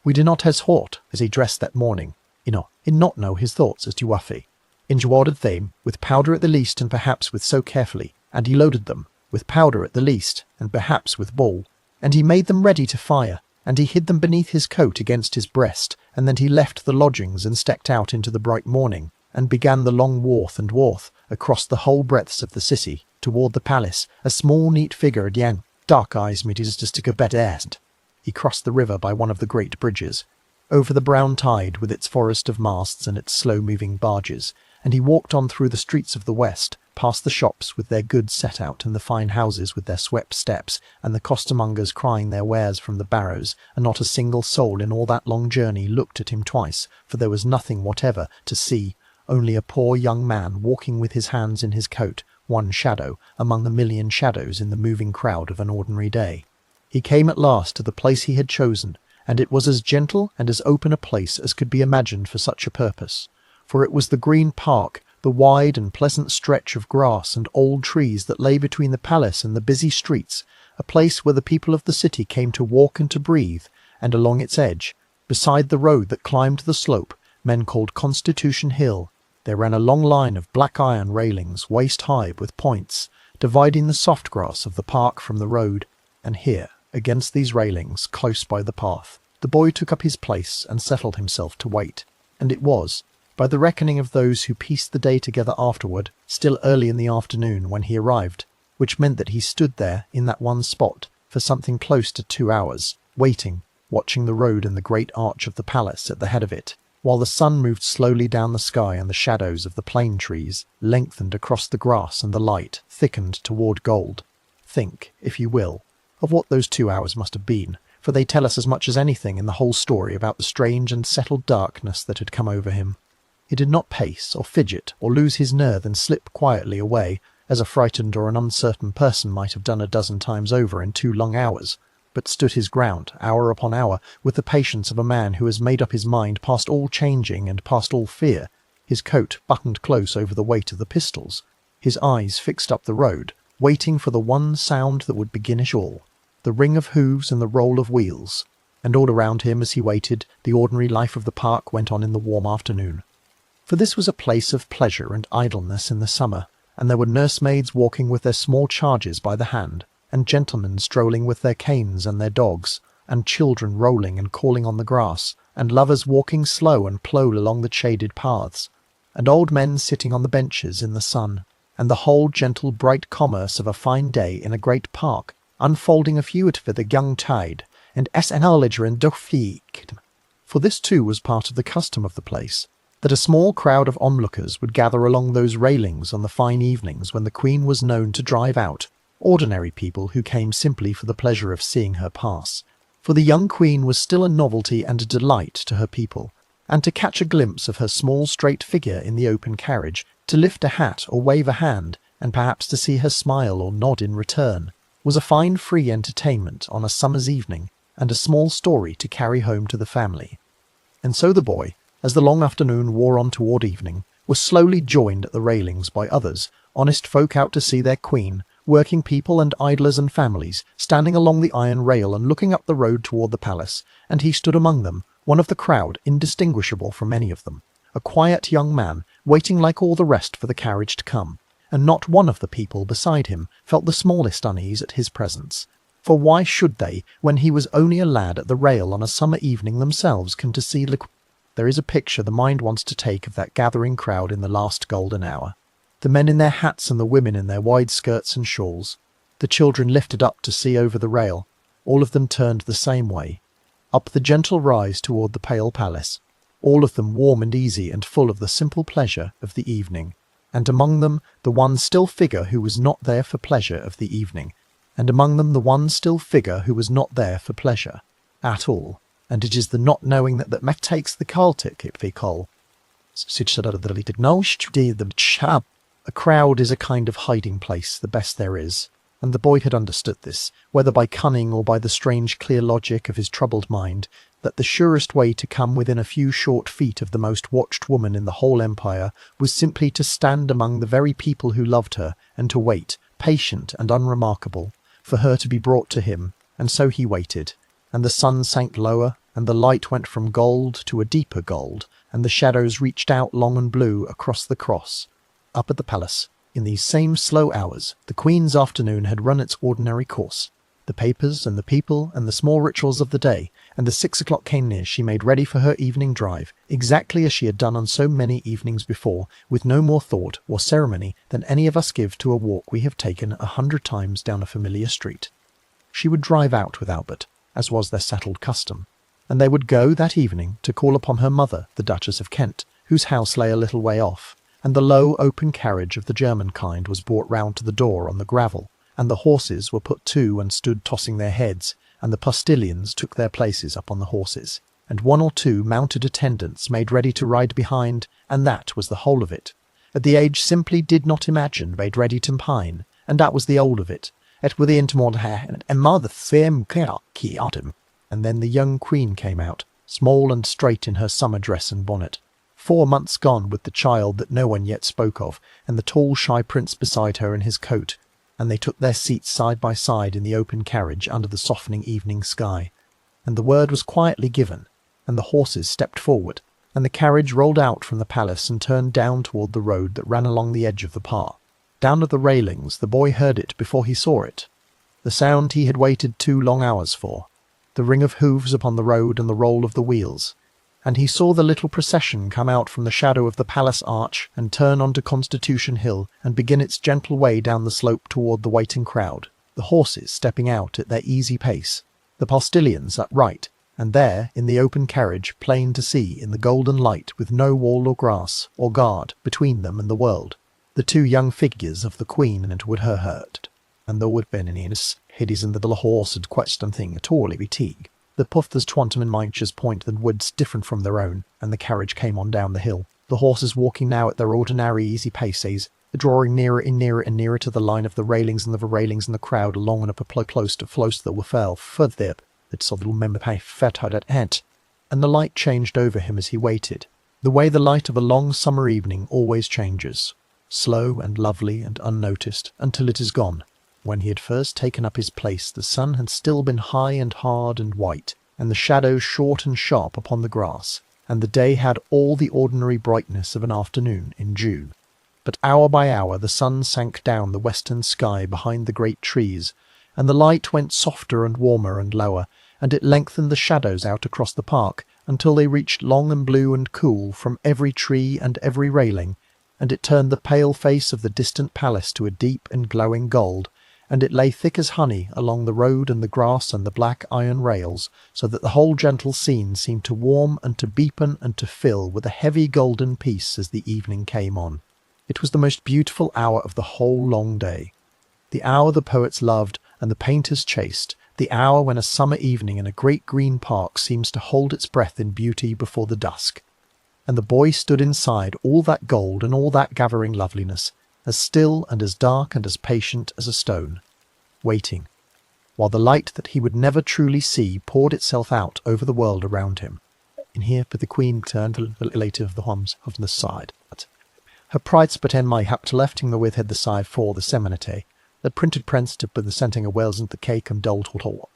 We do not as thought as he dressed that morning, in not know his thoughts as to Waffy. Unguarded them, with powder at the least, and perhaps with so carefully, and he loaded them, with powder at the least, and perhaps with ball, and he made them ready to fire, and he hid them beneath his coat against his breast, and then he left the lodgings and stepped out into the bright morning, and began the long warth and warth across the whole breadths of the city, toward the palace, a small neat figure again, dark eyes made his to stick a bed asked. He crossed the river by one of the great bridges, over the brown tide with its forest of masts and its slow-moving barges, and he walked on through the streets of the west, past the shops with their goods set out, and the fine houses with their swept steps, and the costermongers crying their wares from the barrows, and not a single soul in all that long journey looked at him twice, for there was nothing whatever to see, only a poor young man walking with his hands in his coat, one shadow among the million shadows in the moving crowd of an ordinary day. He came at last to the place he had chosen, and it was as gentle and as open a place as could be imagined for such a purpose, for it was the green park, the wide and pleasant stretch of grass and old trees that lay between the palace and the busy streets, a place where the people of the city came to walk and to breathe, and along its edge, beside the road that climbed the slope men called Constitution Hill, there ran a long line of black iron railings waist-high with points, dividing the soft grass of the park from the road, and here, against these railings, close by the path, the boy took up his place and settled himself to wait, and it was, by the reckoning of those who pieced the day together afterward, still early in the afternoon when he arrived, which meant that he stood there in that one spot for something close to 2 hours, waiting, watching the road and the great arch of the palace at the head of it, while the sun moved slowly down the sky and the shadows of the plane trees lengthened across the grass and the light thickened toward gold. Think, if you will, of what those 2 hours must have been, for they tell us as much as anything in the whole story about the strange and settled darkness that had come over him. He did not pace or fidget or lose his nerve and slip quietly away, as a frightened or an uncertain person might have done a dozen times over in 2 long hours, but stood his ground, hour upon hour, with the patience of a man who has made up his mind past all changing and past all fear, his coat buttoned close over the weight of the pistols, his eyes fixed up the road, waiting for the one sound that would begin it all, the ring of hoofs and the roll of wheels. And all around him as he waited, the ordinary life of the park went on in the warm afternoon. For this was a place of pleasure and idleness in the summer, and there were nursemaids walking with their small charges by the hand, and gentlemen strolling with their canes and their dogs, and children rolling and calling on the grass, and lovers walking slow and plough along the shaded paths, and old men sitting on the benches in the sun, and the whole gentle bright commerce of a fine day in a great park, unfolding a few for the young tide, and knowledge and dofied. For this too was part of the custom of the place, that a small crowd of onlookers would gather along those railings on the fine evenings when the Queen was known to drive out, ordinary people who came simply for the pleasure of seeing her pass. For the young Queen was still a novelty and a delight to her people, and to catch a glimpse of her small straight figure in the open carriage, to lift a hat or wave a hand, and perhaps to see her smile or nod in return, was a fine free entertainment on a summer's evening, and a small story to carry home to the family. And so the boy, as the long afternoon wore on toward evening, was slowly joined at the railings by others, honest folk out to see their Queen, working people and idlers and families, standing along the iron rail and looking up the road toward the palace, and he stood among them, one of the crowd, indistinguishable from any of them, a quiet young man, waiting like all the rest for the carriage to come, and not one of the people beside him felt the smallest unease at his presence. For why should they, when he was only a lad at the rail on a summer evening themselves, come to see There is a picture the mind wants to take of that gathering crowd in the last golden hour. The men in their hats and the women in their wide skirts and shawls, the children lifted up to see over the rail, all of them turned the same way, up the gentle rise toward the pale palace, all of them warm and easy and full of the simple pleasure of the evening, and among them the one still figure who was not there for pleasure of the evening, and among them the one still figure who was not there for pleasure at all. And it is the not knowing that makes the Celtic if they call. A crowd is a kind of hiding place, the best there is, and the boy had understood this, whether by cunning or by the strange clear logic of his troubled mind, that the surest way to come within a few short feet of the most watched woman in the whole empire was simply to stand among the very people who loved her, and to wait, patient and unremarkable, for her to be brought to him, and so he waited, and the sun sank lower, and the light went from gold to a deeper gold, and the shadows reached out long and blue across the cross. Up at the palace, in these same slow hours, the Queen's afternoon had run its ordinary course. The papers and the people and the small rituals of the day, and the 6 o'clock came near, she made ready for her evening drive, exactly as she had done on so many evenings before, with no more thought or ceremony than any of us give to a walk we have taken 100 times down a familiar street. She would drive out with Albert, as was their settled custom, and they would go that evening to call upon her mother, the Duchess of Kent, whose house lay a little way off, and the low open carriage of the German kind was brought round to the door on the gravel, and the horses were put to and stood tossing their heads, and the postilions took their places up on the horses, and one or two mounted attendants made ready to ride behind, and that was the whole of it. At the age simply did not imagine made ready to pine, and that was the old of it. It were the intimate hair and mother same key autumn. And then the young queen came out, small and straight in her summer dress and bonnet, 4 months gone with the child that no one yet spoke of, and the tall shy prince beside her in his coat, and they took their seats side by side in the open carriage under the softening evening sky, and the word was quietly given, and the horses stepped forward, and the carriage rolled out from the palace and turned down toward the road that ran along the edge of the park. Down at the railings the boy heard it before he saw it, the sound he had waited 2 long hours for, the ring of hoofs upon the road and the roll of the wheels, and he saw the little procession come out from the shadow of the palace arch and turn onto Constitution Hill and begin its gentle way down the slope toward the waiting crowd, the horses stepping out at their easy pace, the postilions upright, and there, in the open carriage, plain to see in the golden light with no wall or grass or guard between them and the world, the 2 young figures of the Queen and would her hurt, and there would been in Innis, hiddies and the little horse had question thing at all be teague. The puffers twantum and minches point than woods different from their own, and the carriage came on down the hill, the horses walking now at their ordinary easy paces, drawing nearer and nearer and nearer to the line of the railings and the railings and the crowd along and up a close to flows that were fell further that saw the little member pay fat out at head, and the light changed over him as he waited, the way the light of a long summer evening always changes, slow and lovely and unnoticed until it is gone. When he had first taken up his place the sun had still been high and hard and white, and the shadows short and sharp upon the grass, and the day had all the ordinary brightness of an afternoon in June. But hour by hour the sun sank down the western sky behind the great trees, and the light went softer and warmer and lower, and it lengthened the shadows out across the park until they reached long and blue and cool from every tree and every railing, and it turned the pale face of the distant palace to a deep and glowing gold, and it lay thick as honey along the road and the grass and the black iron rails, so that the whole gentle scene seemed to warm and to deepen and to fill with a heavy golden peace as the evening came on. It was the most beautiful hour of the whole long day, the hour the poets loved and the painters chased, the hour when a summer evening in a great green park seems to hold its breath in beauty before the dusk. And the boy stood inside all that gold and all that gathering loveliness, as still and as dark and as patient as a stone, waiting, while the light that he would never truly see poured itself out over the world around him. In here, but the Queen turned a little later of the homs of the side. Her pride sput en my hap to lefting the with head the side for the seminate, that printed prence to put the scenting of Wales into the cake and dole to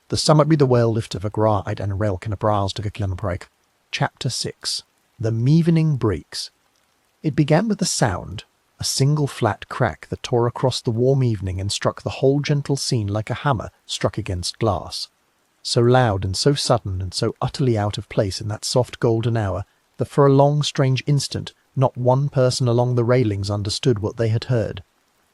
the summit be the whale lift of a gride and a rail can a browse to a break. Chapter 6. The Mevening Breaks. It began with a sound, a single flat crack that tore across the warm evening and struck the whole gentle scene like a hammer struck against glass. So loud and so sudden and so utterly out of place in that soft golden hour that for a long strange instant not one person along the railings understood what they had heard.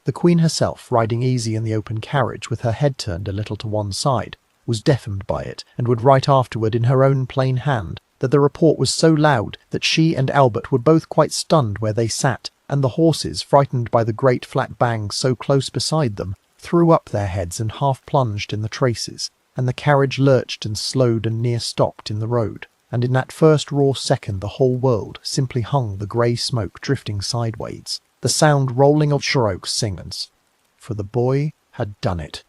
The Queen herself, riding easy in the open carriage with her head turned a little to one side, was deafened by it, and would write afterward in her own plain hand that the report was so loud that she and Albert were both quite stunned where they sat, and the horses, frightened by the great flat bang so close beside them, threw up their heads and half plunged in the traces, and the carriage lurched and slowed and near stopped in the road, and in that first raw second the whole world simply hung the grey smoke drifting sideways, the sound rolling of Sherrock's singers. For the boy had done it.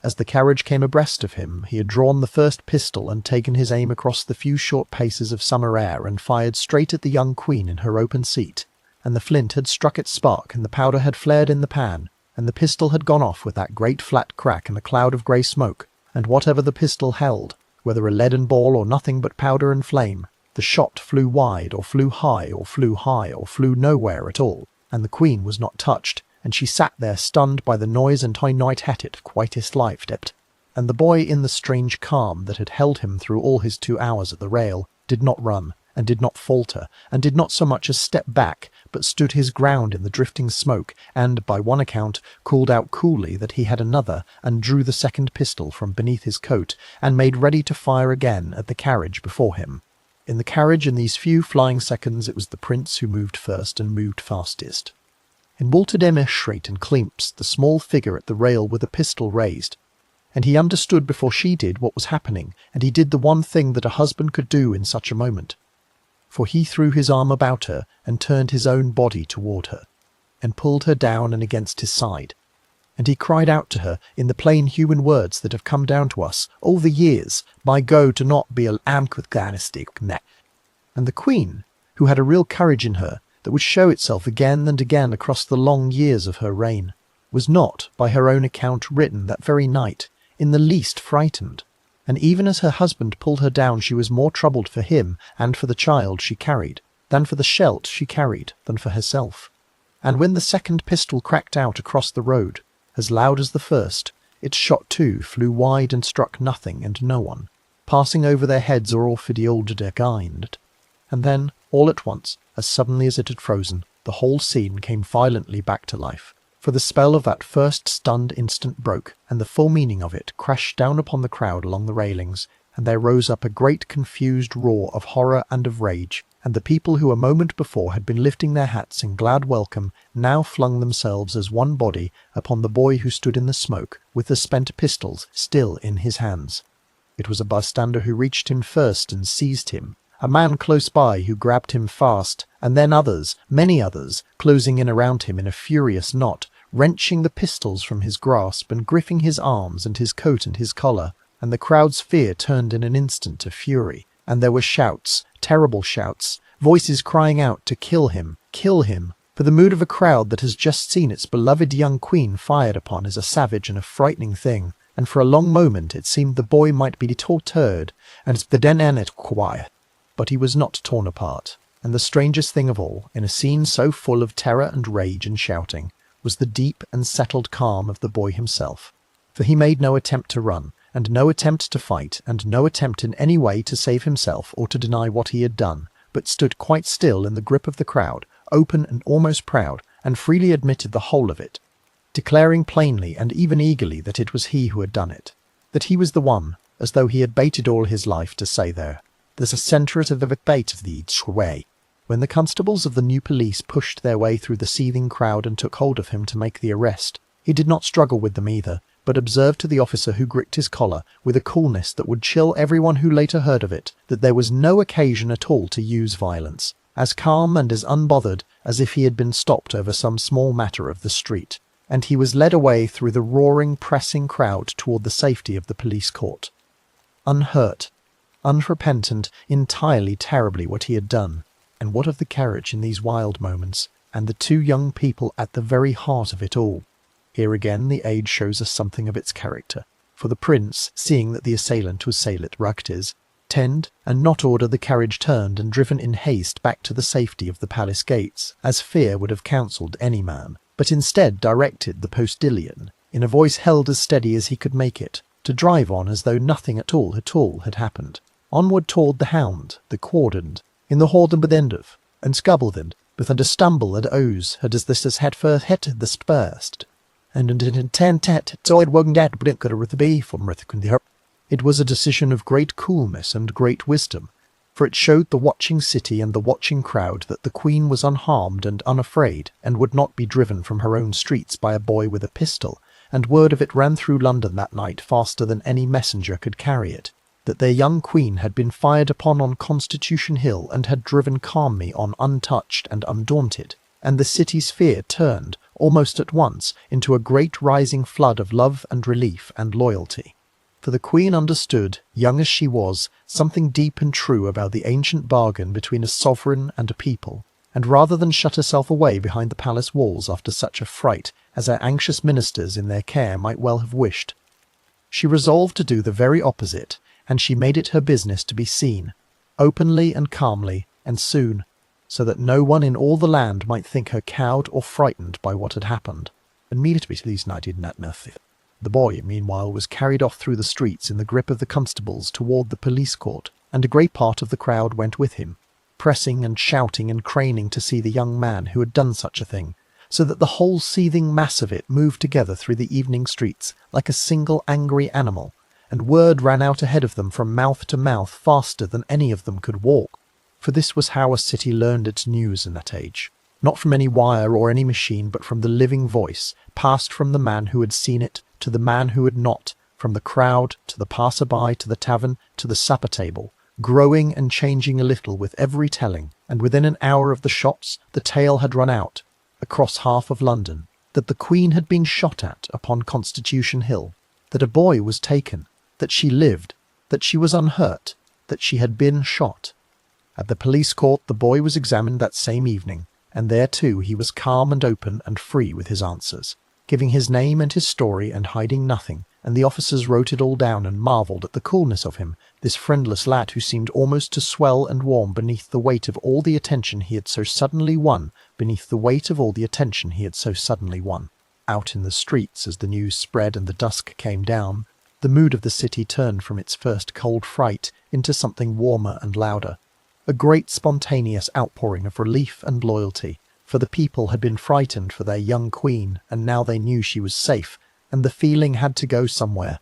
As the carriage came abreast of him, he had drawn the first pistol and taken his aim across the few short paces of summer air and fired straight at the young Queen in her open seat, and the flint had struck its spark and the powder had flared in the pan, and the pistol had gone off with that great flat crack and a cloud of grey smoke, and whatever the pistol held, whether a leaden ball or nothing but powder and flame, the shot flew wide or flew high or flew high or flew nowhere at all, and the Queen was not touched, and she sat there stunned by the noise and I night had it quite his life dipped. And the boy, in the strange calm that had held him through all his 2 hours at the rail, did not run, and did not falter, and did not so much as step back, but stood his ground in the drifting smoke, and, by one account, called out coolly that he had another, and drew the second pistol from beneath his coat, and made ready to fire again at the carriage before him. In the carriage, in these few flying seconds, it was the prince who moved first and moved fastest. In Walter de Maistreet and Klimp's, the small figure at the rail with a pistol raised, and he understood before she did what was happening, and he did the one thing that a husband could do in such a moment. For he threw his arm about her and turned his own body toward her, and pulled her down and against his side. And he cried out to her in the plain human words that have come down to us all the years, "By go to not be a amk with glastic neck." And the Queen, who had a real courage in her that would show itself again and again across the long years of her reign, was not, by her own account written that very night, in the least frightened, and even as her husband pulled her down she was more troubled for him and for the child she carried, than for the shelt she carried, than for herself. And when the second pistol cracked out across the road, as loud as the first, its shot too flew wide and struck nothing and no one, passing over their heads or off the older kind. And then, all at once, as suddenly as it had frozen, the whole scene came violently back to life. For the spell of that first stunned instant broke, and the full meaning of it crashed down upon the crowd along the railings, and there rose up a great confused roar of horror and of rage, and the people who a moment before had been lifting their hats in glad welcome now flung themselves as one body upon the boy who stood in the smoke, with the spent pistols still in his hands. It was a bystander who reached him first and seized him, a man close by who grabbed him fast, and then others, many others, closing in around him in a furious knot, wrenching the pistols from his grasp and gripping his arms and his coat and his collar, and the crowd's fear turned in an instant to fury, and there were shouts, terrible shouts, voices crying out to kill him, for the mood of a crowd that has just seen its beloved young queen fired upon is a savage and a frightening thing, and for a long moment it seemed the boy might be tortured, and the den it quiet. But he was not torn apart, and the strangest thing of all, in a scene so full of terror and rage and shouting, was the deep and settled calm of the boy himself. For he made no attempt to run, and no attempt to fight, and no attempt in any way to save himself or to deny what he had done, but stood quite still in the grip of the crowd, open and almost proud, and freely admitted the whole of it, declaring plainly and even eagerly that it was he who had done it, that he was the one, as though he had baited all his life to say there's a centre of the bait of the way. When the constables of the new police pushed their way through the seething crowd and took hold of him to make the arrest, he did not struggle with them either, but observed to the officer who gripped his collar, with a coolness that would chill everyone who later heard of it, that there was no occasion at all to use violence, as calm and as unbothered as if he had been stopped over some small matter of the street, and he was led away through the roaring, pressing crowd toward the safety of the police court. Unhurt, unrepentant, entirely terribly what he had done. And what of the carriage in these wild moments, and the two young people at the very heart of it all? Here again the age shows us something of its character, for the prince, seeing that the assailant was Sailet Rugtiz, tend and not order the carriage turned and driven in haste back to the safety of the palace gates, as fear would have counselled any man, but instead directed the postilion, in a voice held as steady as he could make it, to drive on as though nothing at all had happened, onward toward the hound, the cordoned, in the horden bedendov, and scubbelden, with a stumble at oes, had as this as had first hit the spurst, and in tentet, so it wasn't that blinker with the bee from Rithkundi. It was a decision of great coolness and great wisdom, for it showed the watching city and the watching crowd that the Queen was unharmed and unafraid, and would not be driven from her own streets by a boy with a pistol, and word of it ran through London that night faster than any messenger could carry it, that their young queen had been fired upon on Constitution Hill and had driven calmly on untouched and undaunted, and the city's fear turned, almost at once, into a great rising flood of love and relief and loyalty. For the Queen understood, young as she was, something deep and true about the ancient bargain between a sovereign and a people, and rather than shut herself away behind the palace walls after such a fright as her anxious ministers in their care might well have wished, she resolved to do the very opposite, and she made it her business to be seen, openly and calmly, and soon, so that no one in all the land might think her cowed or frightened by what had happened. Immediately to these night did not nothing. The boy, meanwhile, was carried off through the streets in the grip of the constables toward the police court, and a great part of the crowd went with him, pressing and shouting and craning to see the young man who had done such a thing, so that the whole seething mass of it moved together through the evening streets like a single angry animal, and word ran out ahead of them from mouth to mouth faster than any of them could walk. For this was how a city learned its news in that age. Not from any wire or any machine, but from the living voice, passed from the man who had seen it to the man who had not, from the crowd to the passer-by to the tavern to the supper table, growing and changing a little with every telling, and within an hour of the shots the tale had run out, across half of London, that the Queen had been shot at upon Constitution Hill, that a boy was taken, that she lived, that she was unhurt, that she had been shot. At the police court the boy was examined that same evening, and there too he was calm and open and free with his answers, giving his name and his story and hiding nothing, and the officers wrote it all down and marvelled at the coolness of him, this friendless lad who seemed almost to swell and warm beneath the weight of all the attention he had so suddenly won, Out in the streets, as the news spread and the dusk came down, the mood of the city turned from its first cold fright into something warmer and louder. A great spontaneous outpouring of relief and loyalty, for the people had been frightened for their young queen, and now they knew she was safe, and the feeling had to go somewhere.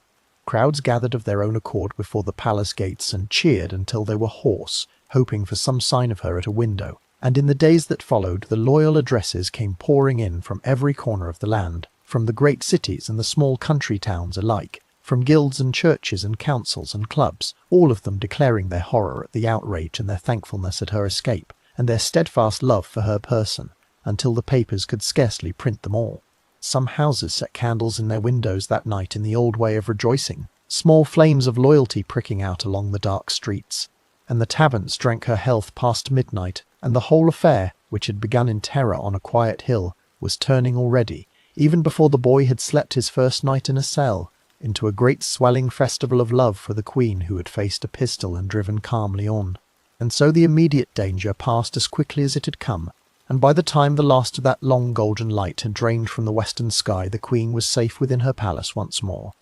Crowds gathered of their own accord before the palace gates and cheered until they were hoarse, hoping for some sign of her at a window. And in the days that followed, the loyal addresses came pouring in from every corner of the land, from the great cities and the small country towns alike, from guilds and churches and councils and clubs, all of them declaring their horror at the outrage and their thankfulness at her escape, and their steadfast love for her person, until the papers could scarcely print them all. Some houses set candles in their windows that night in the old way of rejoicing, small flames of loyalty pricking out along the dark streets, and the taverns drank her health past midnight, and the whole affair, which had begun in terror on a quiet hill, was turning already, even before the boy had slept his first night in a cell, into a great swelling festival of love for the Queen who had faced a pistol and driven calmly on. And so the immediate danger passed as quickly as it had come, and by the time the last of that long golden light had drained from the western sky, the Queen was safe within her palace once more,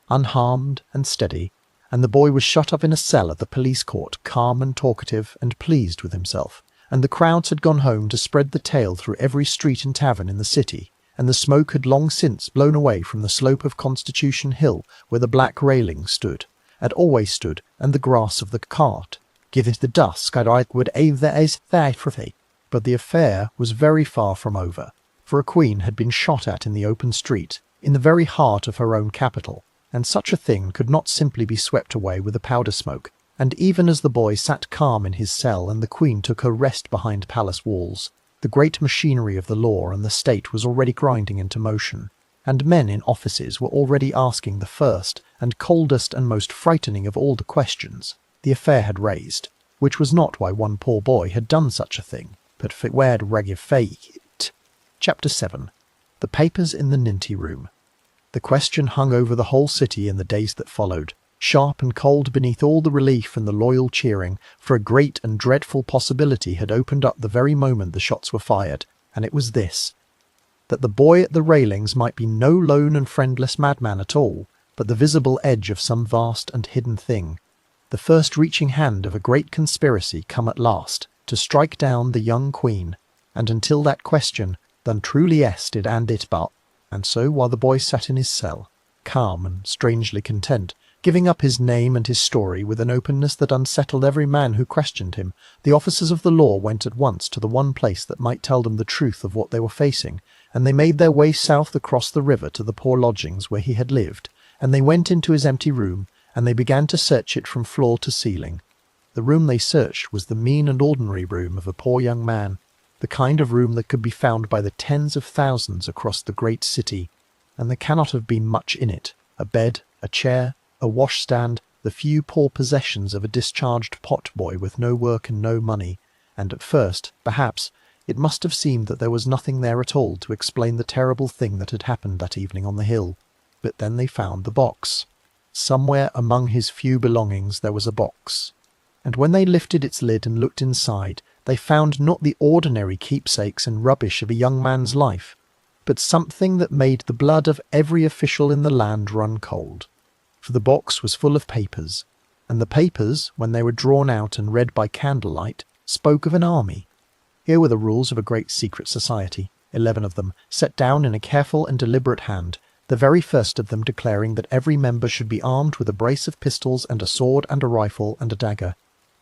unharmed and steady, and the boy was shut up in a cell at the police court, calm and talkative and pleased with himself, and the crowds had gone home to spread the tale through every street and tavern in the city, and the smoke had long since blown away from the slope of Constitution Hill where the black railings stood, had always stood, and the grass of the cart. Give it the dusk, I would aid there is there for thee. But the affair was very far from over, for a queen had been shot at in the open street, in the very heart of her own capital, and such a thing could not simply be swept away with a powder smoke. And even as the boy sat calm in his cell and the Queen took her rest behind palace walls, the great machinery of the law and the state was already grinding into motion, and men in offices were already asking the first and coldest and most frightening of all the questions the affair had raised, which was not why one poor boy had done such a thing, but for where reg it. Chapter 7. The Papers in the Ninty Room. The question hung over the whole city in the days that followed, sharp and cold beneath all the relief and the loyal cheering, for a great and dreadful possibility had opened up the very moment the shots were fired, and it was this: that the boy at the railings might be no lone and friendless madman at all, but the visible edge of some vast and hidden thing, the first reaching hand of a great conspiracy come at last, to strike down the young Queen, and until that question, then truly est it and it but. And so while the boy sat in his cell, calm and strangely content, giving up his name and his story with an openness that unsettled every man who questioned him, the officers of the law went at once to the one place that might tell them the truth of what they were facing, and they made their way south across the river to the poor lodgings where he had lived, and they went into his empty room, and they began to search it from floor to ceiling. The room they searched was the mean and ordinary room of a poor young man, the kind of room that could be found by the tens of thousands across the great city, and there cannot have been much in it: a bed, a chair, a washstand, the few poor possessions of a discharged pot-boy with no work and no money, and at first, perhaps, it must have seemed that there was nothing there at all to explain the terrible thing that had happened that evening on the hill. But then they found the box. Somewhere among his few belongings there was a box, and when they lifted its lid and looked inside, they found not the ordinary keepsakes and rubbish of a young man's life, but something that made the blood of every official in the land run cold. For the box was full of papers, and the papers, when they were drawn out and read by candlelight, spoke of an army. Here were the rules of a great secret society, 11 of them, set down in a careful and deliberate hand, the very first of them declaring that every member should be armed with a brace of pistols and a sword and a rifle and a dagger.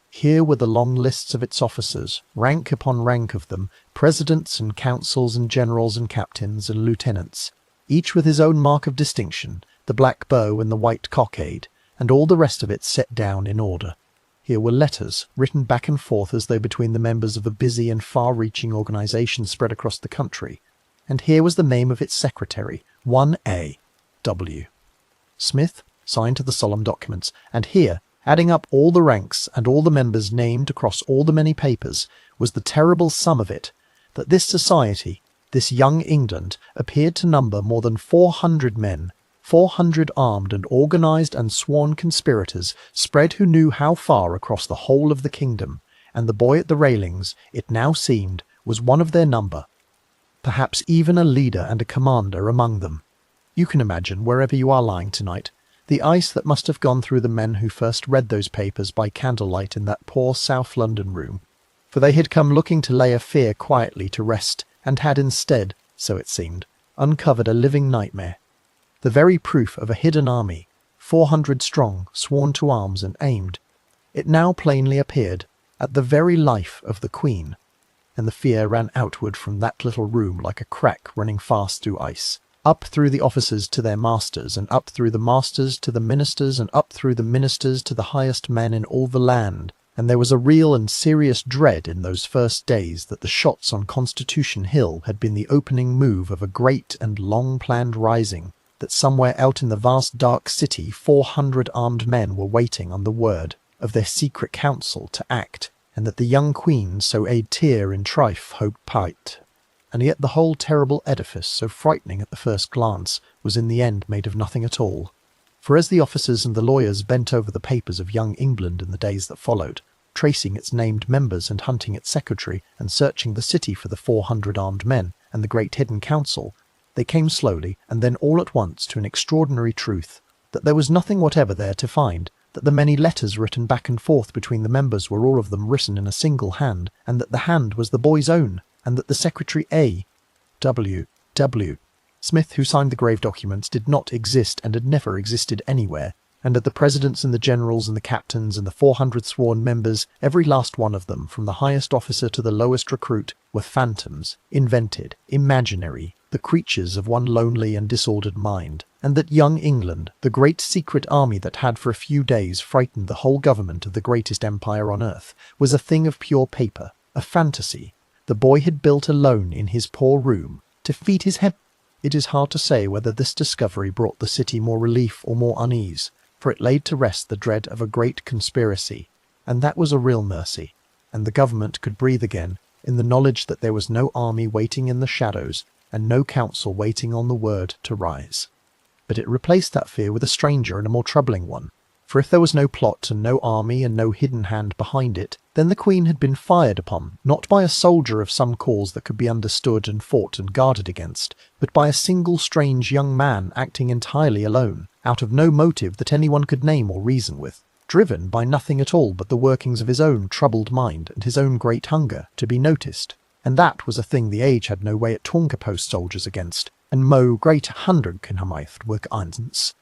Here were the long lists of its officers, rank upon rank of them, presidents and councils and generals and captains and lieutenants, each with his own mark of distinction, the black bow and the white cockade, and all the rest of it set down in order. Here were letters, written back and forth as though between the members of a busy and far-reaching organisation spread across the country. And here was the name of its secretary, 1A. W. Smith signed to the solemn documents, and here, adding up all the ranks and all the members named across all the many papers, was the terrible sum of it, that this society, this young England, appeared to number more than 400 men, 400 armed and organised and sworn conspirators, spread who knew how far across the whole of the kingdom, and the boy at the railings, it now seemed, was one of their number, perhaps even a leader and a commander among them. You can imagine, wherever you are lying tonight, the ice that must have gone through the men who first read those papers by candlelight in that poor South London room, for they had come looking to lay a fear quietly to rest, and had instead, so it seemed, uncovered a living nightmare. The very proof of a hidden army, 400 strong, sworn to arms and aimed. It now plainly appeared, at the very life of the Queen, and the fear ran outward from that little room like a crack running fast through ice, up through the officers to their masters, and up through the masters to the ministers, and up through the ministers to the highest men in all the land, and there was a real and serious dread in those first days that the shots on Constitution Hill had been the opening move of a great and long-planned rising, that somewhere out in the vast dark city 400 armed men were waiting on the word of their secret council to act, and that the young Queen so aid tear in trife hoped pight. And yet the whole terrible edifice, so frightening at the first glance, was in the end made of nothing at all. For as the officers and the lawyers bent over the papers of young England in the days that followed, tracing its named members and hunting its secretary, and searching the city for the 400 armed men and the great hidden council, they came slowly, and then all at once, to an extraordinary truth, that there was nothing whatever there to find, that the many letters written back and forth between the members were all of them written in a single hand, and that the hand was the boy's own, and that the secretary A. W. Smith, who signed the grave documents, did not exist and had never existed anywhere, and that the presidents and the generals and the captains and the 400 sworn members, every last one of them, from the highest officer to the lowest recruit, were phantoms, invented, imaginary, the creatures of one lonely and disordered mind, and that young England, the great secret army that had for a few days frightened the whole government of the greatest empire on earth, was a thing of pure paper, a fantasy, the boy had built alone in his poor room, to feed his head. It is hard to say whether this discovery brought the city more relief or more unease, for it laid to rest the dread of a great conspiracy, and that was a real mercy, and the government could breathe again in the knowledge that there was no army waiting in the shadows, and no council waiting on the word to rise. But it replaced that fear with a stranger and a more troubling one, for if there was no plot and no army and no hidden hand behind it, then the Queen had been fired upon, not by a soldier of some cause that could be understood and fought and guarded against, but by a single strange young man acting entirely alone, out of no motive that anyone could name or reason with, driven by nothing at all but the workings of his own troubled mind and his own great hunger to be noticed. And that was a thing the age had no way at Tonga post soldiers against, and mo great handwerkenheid work eins.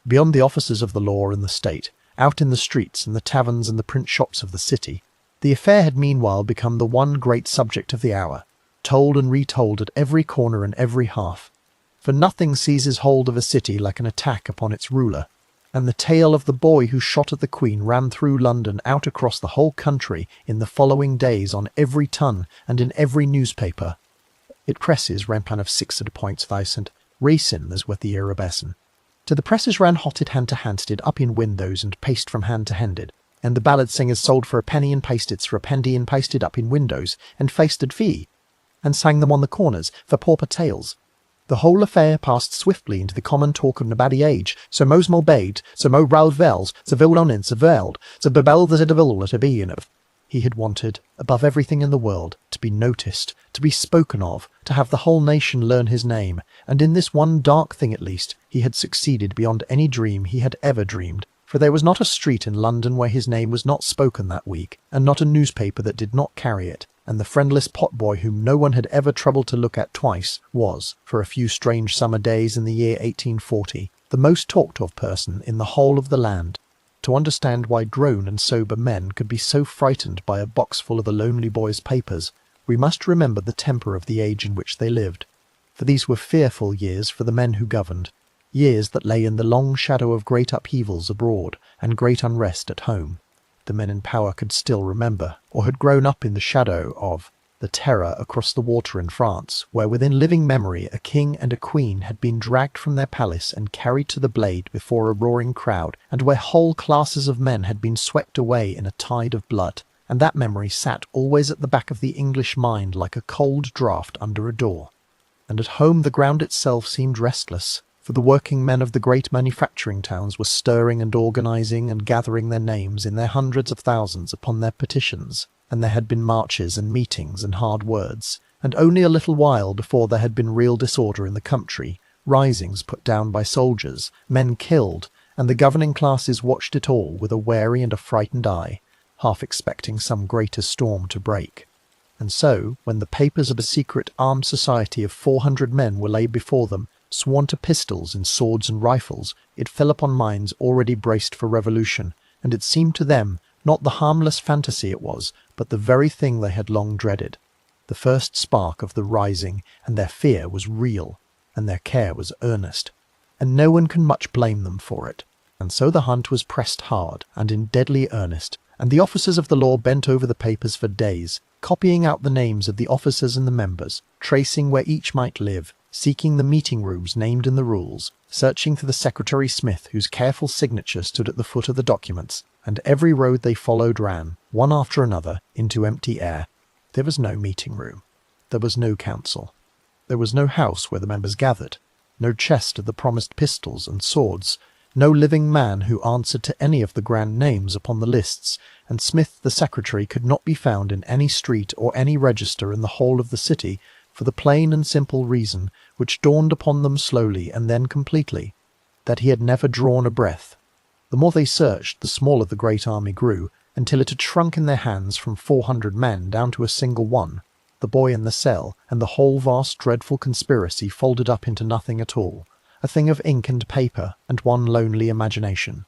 Beyond the officers of the law and the state, out in the streets and the taverns and the print shops of the city, the affair had meanwhile become the one great subject of the hour, told and retold at every corner and every half. For nothing seizes hold of a city like an attack upon its ruler, and the tale of the boy who shot at the Queen ran through London out across the whole country in the following days on every tongue and in every newspaper. It presses rampan of 6 points racing as with the Arabessen. To the presses ran hotted hand to handed up in windows and paste from hand to handed, and the ballad singers sold for a penny and pasteds for a penny and pasted up in windows, and fasted fee, and sang them on the corners for pauper tales. The whole affair passed swiftly into the common talk of Nabaddy age, so mo's bade, so mo rowd vels, so vilonin, so veld, so bebel the zedavil to be in of. He had wanted, above everything in the world, to be noticed, to be spoken of, to have the whole nation learn his name, and in this one dark thing at least, he had succeeded beyond any dream he had ever dreamed, for there was not a street in London where his name was not spoken that week, and not a newspaper that did not carry it, and the friendless potboy whom no one had ever troubled to look at twice was, for a few strange summer days in the year 1840, the most talked-of person in the whole of the land. To understand why grown and sober men could be so frightened by a box full of the lonely boy's papers, we must remember the temper of the age in which they lived. For these were fearful years for the men who governed, years that lay in the long shadow of great upheavals abroad and great unrest at home. The men in power could still remember, or had grown up in the shadow of, the terror across the water in France, where within living memory a king and a queen had been dragged from their palace and carried to the blade before a roaring crowd, and where whole classes of men had been swept away in a tide of blood, and that memory sat always at the back of the English mind like a cold draught under a door. And at home the ground itself seemed restless, for the working men of the great manufacturing towns were stirring and organising and gathering their names in their hundreds of thousands upon their petitions, and there had been marches and meetings and hard words, and only a little while before there had been real disorder in the country, risings put down by soldiers, men killed, and the governing classes watched it all with a wary and a frightened eye, half expecting some greater storm to break. And so, when the papers of a secret armed society of 400 men were laid before them, sworn to pistols and swords and rifles, it fell upon minds already braced for revolution, and it seemed to them not the harmless fantasy it was, but the very thing they had long dreaded. The first spark of the rising, and their fear was real, and their care was earnest, and no one can much blame them for it. And so the hunt was pressed hard, and in deadly earnest, and the officers of the law bent over the papers for days, copying out the names of the officers and the members, tracing where each might live, seeking the meeting rooms named in the rules, searching for the Secretary Smith whose careful signature stood at the foot of the documents, and every road they followed ran, one after another, into empty air. There was no meeting room. There was no council. There was no house where the members gathered, no chest of the promised pistols and swords, no living man who answered to any of the grand names upon the lists, and Smith the secretary could not be found in any street or any register in the whole of the city, for the plain and simple reason, which dawned upon them slowly and then completely, that he had never drawn a breath. The more they searched, the smaller the great army grew, until it had shrunk in their hands from 400 men down to a single one, the boy in the cell, and the whole vast dreadful conspiracy folded up into nothing at all, a thing of ink and paper and one lonely imagination.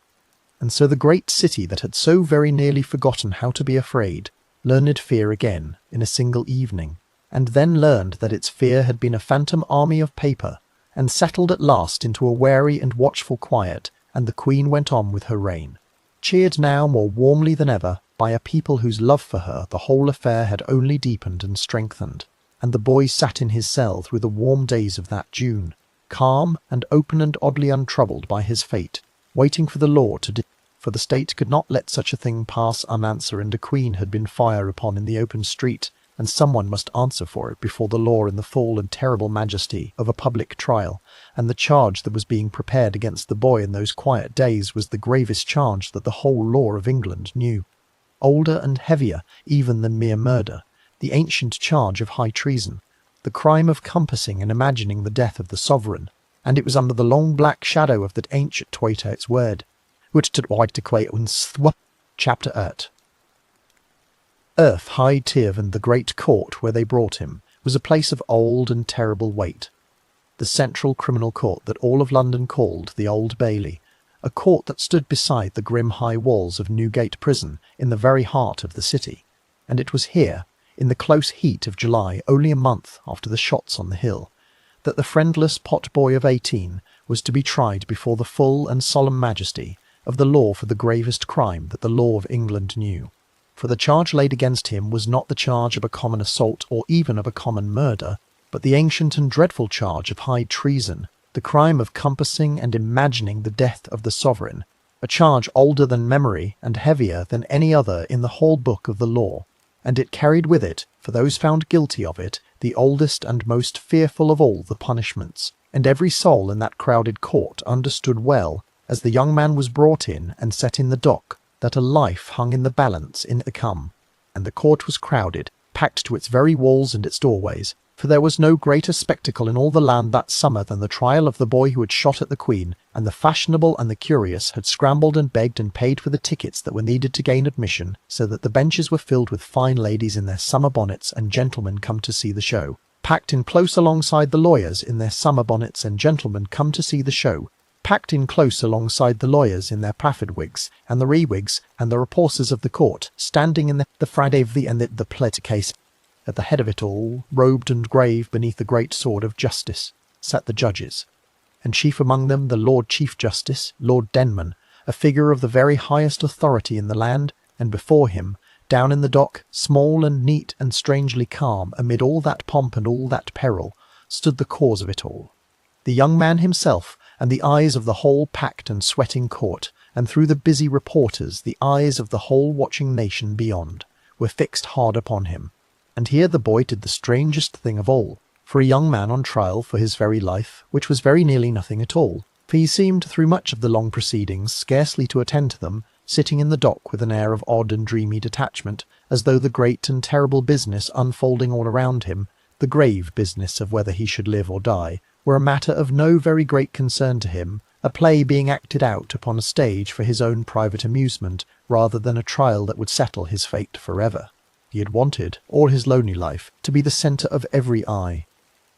And so the great city that had so very nearly forgotten how to be afraid, learned fear again in a single evening, and then learned that its fear had been a phantom army of paper, and settled at last into a wary and watchful quiet, and the Queen went on with her reign, cheered now more warmly than ever by a people whose love for her the whole affair had only deepened and strengthened, and the boy sat in his cell through the warm days of that June, calm and open and oddly untroubled by his fate, waiting for the law to for the state could not let such a thing pass unanswered, and a queen had been fired upon in the open street, and someone must answer for it before the law in the full and terrible majesty of a public trial, and the charge that was being prepared against the boy in those quiet days was the gravest charge that the whole law of England knew, older and heavier even than mere murder, the ancient charge of high treason, the crime of compassing and imagining the death of the sovereign, and it was under the long black shadow of that ancient Twaite's word, which to white equate un swap chapter 8. Earth High Tiv and the great court where they brought him was a place of old and terrible weight, the central criminal court that all of London called the Old Bailey, a court that stood beside the grim high walls of Newgate Prison in the very heart of the city, and it was here, in the close heat of July, only a month after the shots on the hill, that the friendless pot-boy of 18 was to be tried before the full and solemn majesty of the law for the gravest crime that the law of England knew. For the charge laid against him was not the charge of a common assault or even of a common murder, but the ancient and dreadful charge of high treason, the crime of compassing and imagining the death of the sovereign, a charge older than memory and heavier than any other in the whole book of the law, and it carried with it, for those found guilty of it, the oldest and most fearful of all the punishments, and every soul in that crowded court understood well, as the young man was brought in and set in the dock, that a life hung in the balance in the come, and the court was crowded, packed to its very walls and its doorways, for there was no greater spectacle in all the land that summer than the trial of the boy who had shot at the Queen, and the fashionable and the curious had scrambled and begged and paid for the tickets that were needed to gain admission, so that the benches were filled with fine ladies in their summer bonnets and gentlemen come to see the show, packed in close alongside the lawyers in their summer bonnets and gentlemen come to see the show, packed in close alongside the lawyers in their prafford wigs, and the rewigs, and the reporters of the court, standing in the Friday and the pleasure case. At the head of it all, robed and grave beneath the great sword of justice, sat the judges, and chief among them the Lord Chief Justice, Lord Denman, a figure of the very highest authority in the land, and before him, down in the dock, small and neat and strangely calm amid all that pomp and all that peril, stood the cause of it all. The young man himself, and the eyes of the whole packed and sweating court, and through the busy reporters the eyes of the whole watching nation beyond, were fixed hard upon him. And here the boy did the strangest thing of all, for a young man on trial for his very life, which was very nearly nothing at all, for he seemed through much of the long proceedings scarcely to attend to them, sitting in the dock with an air of odd and dreamy detachment, as though the great and terrible business unfolding all around him, the grave business of whether he should live or die, were a matter of no very great concern to him, a play being acted out upon a stage for his own private amusement, rather than a trial that would settle his fate forever. He had wanted, all his lonely life, to be the centre of every eye.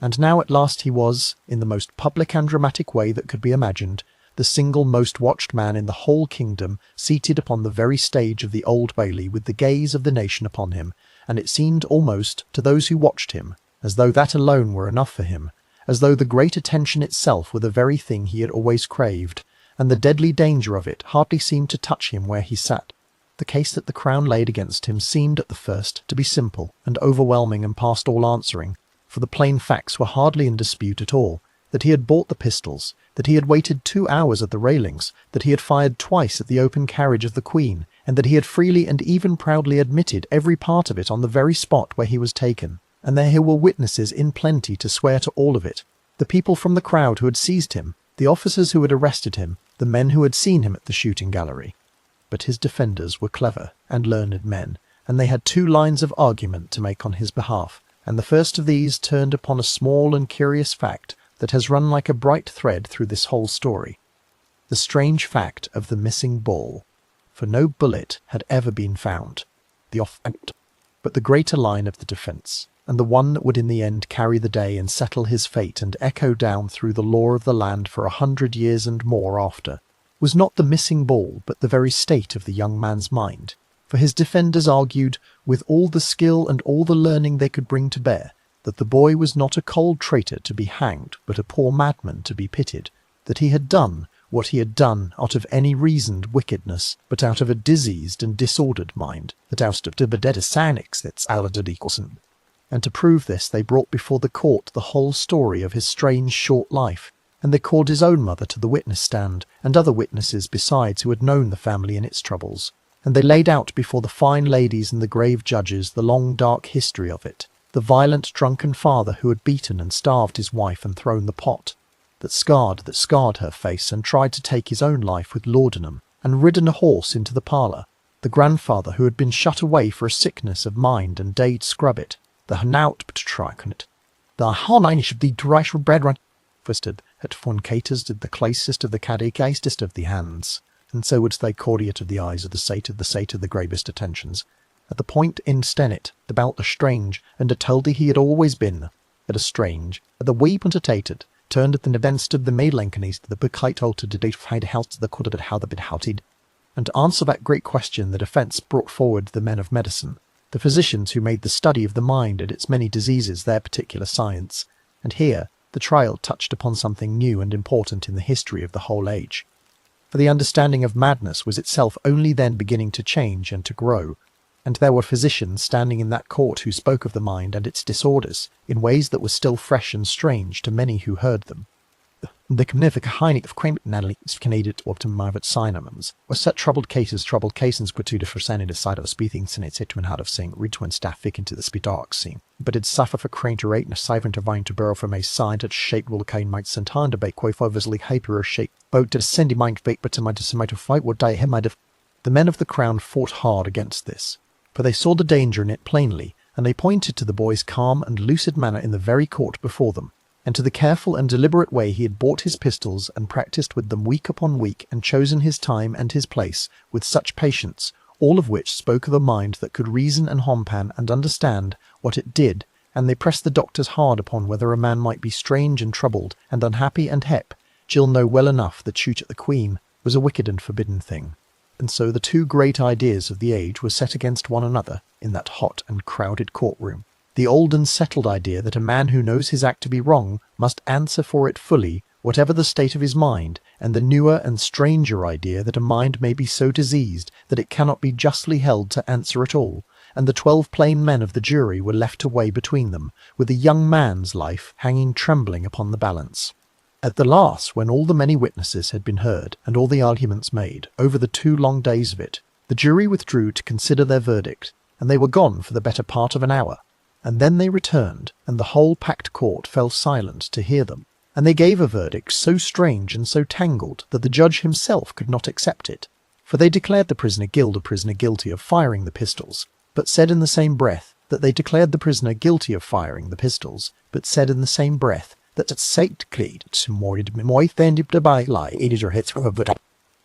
And now at last he was, in the most public and dramatic way that could be imagined, the single most watched man in the whole kingdom, seated upon the very stage of the Old Bailey with the gaze of the nation upon him, and it seemed almost, to those who watched him, as though that alone were enough for him, as though the great attention itself were the very thing he had always craved, and the deadly danger of it hardly seemed to touch him where he sat. The case that the Crown laid against him seemed at the first to be simple and overwhelming and past all answering, for the plain facts were hardly in dispute at all, that he had bought the pistols, that he had waited 2 hours at the railings, that he had fired twice at the open carriage of the Queen, and that he had freely and even proudly admitted every part of it on the very spot where he was taken, and there were witnesses in plenty to swear to all of it, the people from the crowd who had seized him, the officers who had arrested him, the men who had seen him at the shooting gallery. But his defenders were clever and learned men, and they had 2 lines of argument to make on his behalf, and the first of these turned upon a small and curious fact that has run like a bright thread through this whole story. The strange fact of the missing ball, for no bullet had ever been found, but the greater line of the defence, and the one that would in the end carry the day and settle his fate and echo down through the law of the land for 100 years and more after, was not the missing ball but the very state of the young man's mind, for his defenders argued, with all the skill and all the learning they could bring to bear, that the boy was not a cold traitor to be hanged, but a poor madman to be pitied, that he had done what he had done out of any reasoned wickedness, but out of a diseased and disordered mind, that out of the sanix that's equalson. And to prove this they brought before the court the whole story of his strange short life, and they called his own mother to the witness stand, and other witnesses besides who had known the family in its troubles, and they laid out before the fine ladies and the grave judges the long dark history of it, the violent drunken father who had beaten and starved his wife and thrown the pot, that scarred her face and tried to take his own life with laudanum, and ridden a horse into the parlour, the grandfather who had been shut away for a sickness of mind and day'd scrub it, the hnout but trike on it, the harnish of the dreish bread run, twisted, at fornicators did the clasest of the cadicastest of the hands, and so would they cordiate of the eyes of the sate of the gravest attentions. At the point in stennet, about the strange, and a told he had always been, at a strange, at the weep and attated, turned at the events of the maidlenkenes to the bekite alter to date find house to the quarter how the bit houted, and to answer that great question the defence brought forward the men of medicine, the physicians who made the study of the mind and its many diseases their particular science, and here the trial touched upon something new and important in the history of the whole age. For the understanding of madness was itself only then beginning to change and to grow, and there were physicians standing in that court who spoke of the mind and its disorders in ways that were still fresh and strange to many who heard them. The Heinig of Natalie Canadian Optimavet Synonyms were set troubled cases were to differ the side of speaking sin it to how of saying read to staff fick into the spidark scene, but it suffer for crane to rate and a siphon to vine to burrow from a side at shape will cane might send hand to bake quite obviously hyper or shape boat to sendy mind bake but to my to fight would die him might have. The men of the crown fought hard against this, for they saw the danger in it plainly, and they pointed to the boy's calm and lucid manner in the very court before them, and to the careful and deliberate way he had bought his pistols and practised with them week upon week, and chosen his time and his place with such patience, all of which spoke of a mind that could reason and hompan and understand what it did. And they pressed the doctors hard upon whether a man might be strange and troubled and unhappy and hep, Jill know well enough that shoot at the Queen was a wicked and forbidden thing. And so the two great ideas of the age were set against one another in that hot and crowded courtroom. The old and settled idea that a man who knows his act to be wrong must answer for it fully, whatever the state of his mind, and the newer and stranger idea that a mind may be so diseased that it cannot be justly held to answer at all, and the 12 plain men of the jury were left to weigh between them, with a young man's life hanging trembling upon the balance. At the last, when all the many witnesses had been heard, and all the arguments made, over the 2 long days of it, the jury withdrew to consider their verdict, and they were gone for the better part of an hour. And then they returned, and the whole packed court fell silent to hear them, and they gave a verdict so strange and so tangled that the judge himself could not accept it. For they declared the prisoner guilty of firing the pistols, but said in the same breath that they declared the prisoner guilty of firing the pistols, but said in the same breath that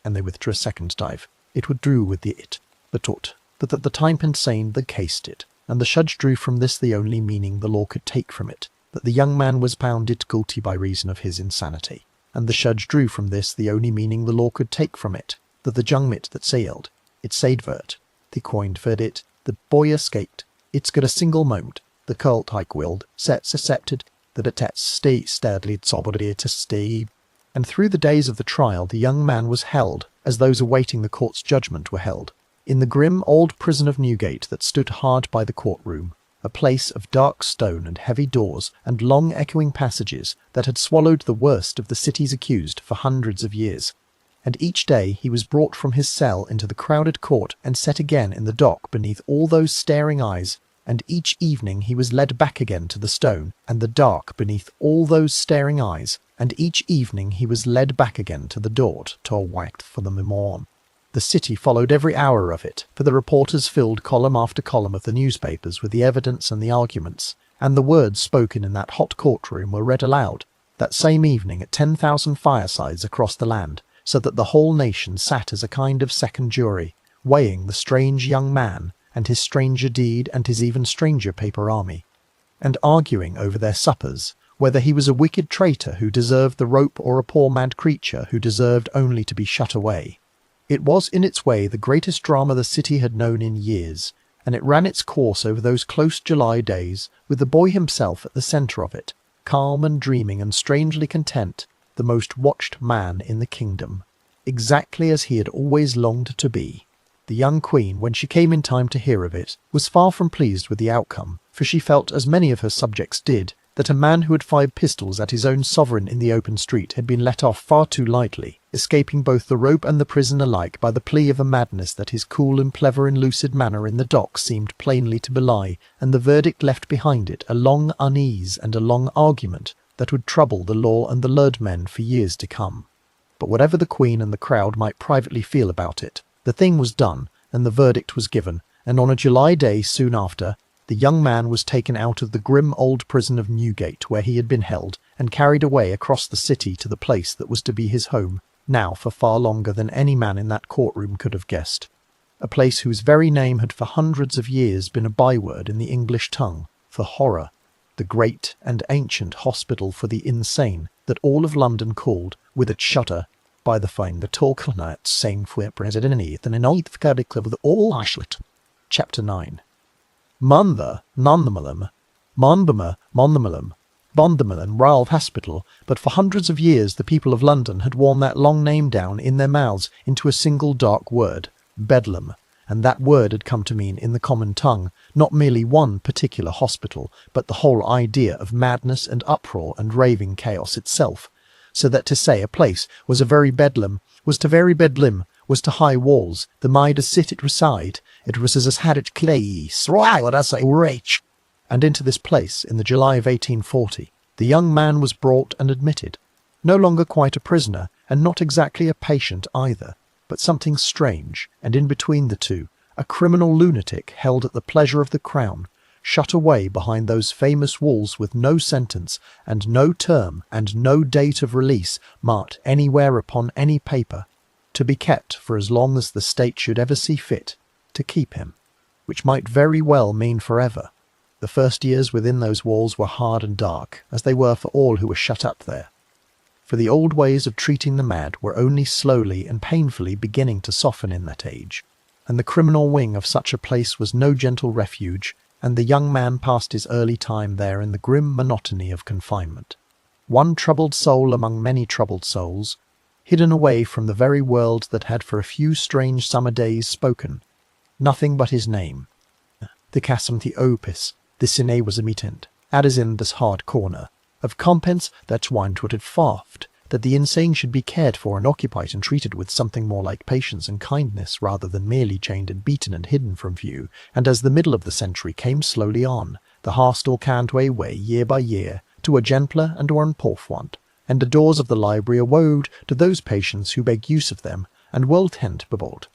and they withdrew a second dive. It withdrew with the it, but taught that at the time insane the case did, and the judge drew from this the only meaning the law could take from it, that the young man was pounded guilty by reason of his insanity, and the judge drew from this the only meaning the law could take from it, that the young mit that sailed, it said vert, the coined verdict, the boy escaped, it's got a single moment, the cult hike willed, sets accepted, that it stay steadily to stay. And through the days of the trial the young man was held, as those awaiting the court's judgment were held, in the grim old prison of Newgate that stood hard by the courtroom, a place of dark stone and heavy doors and long echoing passages that had swallowed the worst of the city's accused for hundreds of years. And each day he was brought from his cell into the crowded court and set again in the dock beneath all those staring eyes, and each evening he was led back again to the stone and the dark beneath all those staring eyes, and each evening he was led back again to the dort to wait for the morn. The city followed every hour of it, for the reporters filled column after column of the newspapers with the evidence and the arguments, and the words spoken in that hot courtroom were read aloud, that same evening at 10,000 firesides across the land, so that the whole nation sat as a kind of second jury, weighing the strange young man, and his stranger deed and his even stranger paper army, and arguing over their suppers, whether he was a wicked traitor who deserved the rope or a poor mad creature who deserved only to be shut away. It was in its way the greatest drama the city had known in years, and it ran its course over those close July days, with the boy himself at the centre of it, calm and dreaming and strangely content, the most watched man in the kingdom, exactly as he had always longed to be. The young queen, when she came in time to hear of it, was far from pleased with the outcome, for she felt, as many of her subjects did, that a man who had fired pistols at his own sovereign in the open street had been let off far too lightly, escaping both the rope and the prison alike by the plea of a madness that his cool and clever and lucid manner in the dock seemed plainly to belie, and the verdict left behind it a long unease and a long argument that would trouble the law and the learned men for years to come. But whatever the Queen and the crowd might privately feel about it, the thing was done, and the verdict was given, and on a July day soon after, the young man was taken out of the grim old prison of Newgate where he had been held, and carried away across the city to the place that was to be his home, now for far longer than any man in that courtroom could have guessed. A place whose very name had for hundreds of years been a byword in the English tongue, for horror, the great and ancient hospital for the insane that all of London called, with a shudder, by the fine the Tolkienite same for President than an oath with all Ashlet. Chapter 9. Mundha, Nondamalum, Mondamalum, Bondamalum, Ralph Hospital, but for hundreds of years the people of London had worn that long name down in their mouths into a single dark word, Bedlam, and that word had come to mean in the common tongue not merely one particular hospital, but the whole idea of madness and uproar and raving chaos itself, so that to say a place was a very Bedlam was to very Bedlam, was to high walls, the might sit it reside, it was as had it clay, what I say, rich. And into this place, in the July of 1840, the young man was brought and admitted, no longer quite a prisoner, and not exactly a patient either, but something strange, and in between the two, a criminal lunatic held at the pleasure of the Crown, shut away behind those famous walls with no sentence and no term and no date of release marked anywhere upon any paper, to be kept for as long as the state should ever see fit to keep him, which might very well mean forever. The first years within those walls were hard and dark, as they were for all who were shut up there. For the old ways of treating the mad were only slowly and painfully beginning to soften in that age, and the criminal wing of such a place was no gentle refuge, and the young man passed his early time there in the grim monotony of confinement. One troubled soul among many troubled souls, hidden away from the very world that had for a few strange summer days spoken nothing but his name. The chasm the opus, the sine was a meetent, as in this hard corner, of compens that one would have faft, that the insane should be cared for and occupied and treated with something more like patience and kindness rather than merely chained and beaten and hidden from view, and as the middle of the century came slowly on, the hostel cantway way year by year to a gentler and more important, and the doors of the library awode to those patients who beg use of them, and well tent bebold.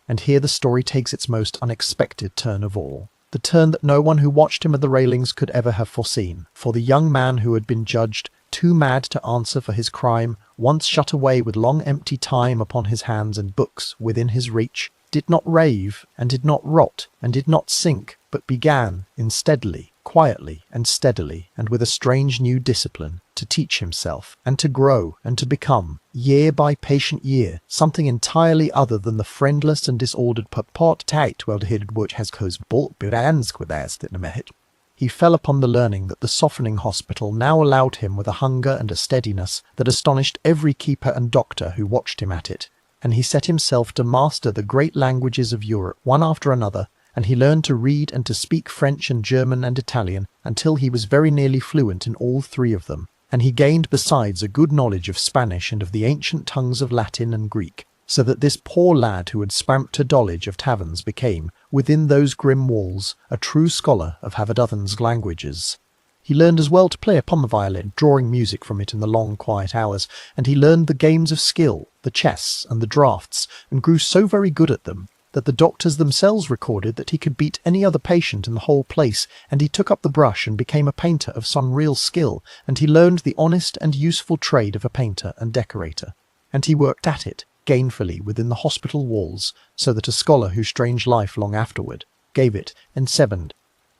And here the story takes its most unexpected turn of all, the turn that no one who watched him at the railings could ever have foreseen, for the young man who had been judged too mad to answer for his crime, once shut away with long empty time upon his hands and books within his reach, did not rave, and did not rot, and did not sink, but began, insteadily, quietly, and steadily, and with a strange new discipline, to teach himself, and to grow, and to become, year by patient year, something entirely other than the friendless and disordered purport tight well-headed which has caused bolt beransk with us in a minute. He fell upon the learning that the softening hospital now allowed him with a hunger and a steadiness that astonished every keeper and doctor who watched him at it, and he set himself to master the great languages of Europe one after another, and he learned to read and to speak French and German and Italian until he was very nearly fluent in all three of them, and he gained besides a good knowledge of Spanish and of the ancient tongues of Latin and Greek, so that this poor lad who had spamped a dollage of taverns became, within those grim walls, a true scholar of Havadothan's languages. He learned as well to play upon the violin, drawing music from it in the long quiet hours, and he learned the games of skill, the chess and the draughts, and grew so very good at them, that the doctors themselves recorded that he could beat any other patient in the whole place, and he took up the brush and became a painter of some real skill, and he learned the honest and useful trade of a painter and decorator, and he worked at it gainfully within the hospital walls, so that a scholar whose strange life long afterward gave it and sevened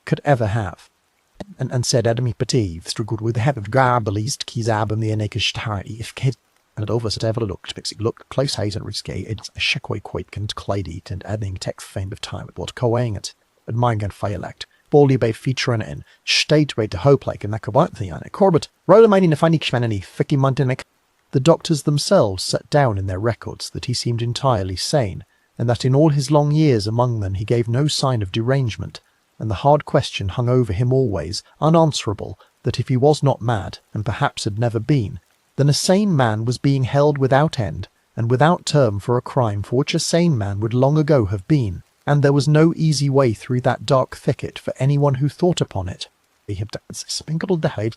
could ever have. And said Adam Petit, struggled with the head of garbalist keys abum the enekishtari if kid. And it over ever looked, because it looked close height and risky, it's a shakwy quake and clydit and adding tech fame of time at what coing it, and mine gan fielect, baldy bay featuring in, state way to hope like in that kabot the on it, Corbett, roll mining the funny kshmanany, ficky montinic. The doctors themselves set down in their records that he seemed entirely sane, and that in all his long years among them he gave no sign of derangement, and the hard question hung over him always, unanswerable, that if he was not mad, and perhaps had never been, then a sane man was being held without end, and without term for a crime for which a sane man would long ago have been, and there was no easy way through that dark thicket for anyone who thought upon it. He had sprinkled the hide,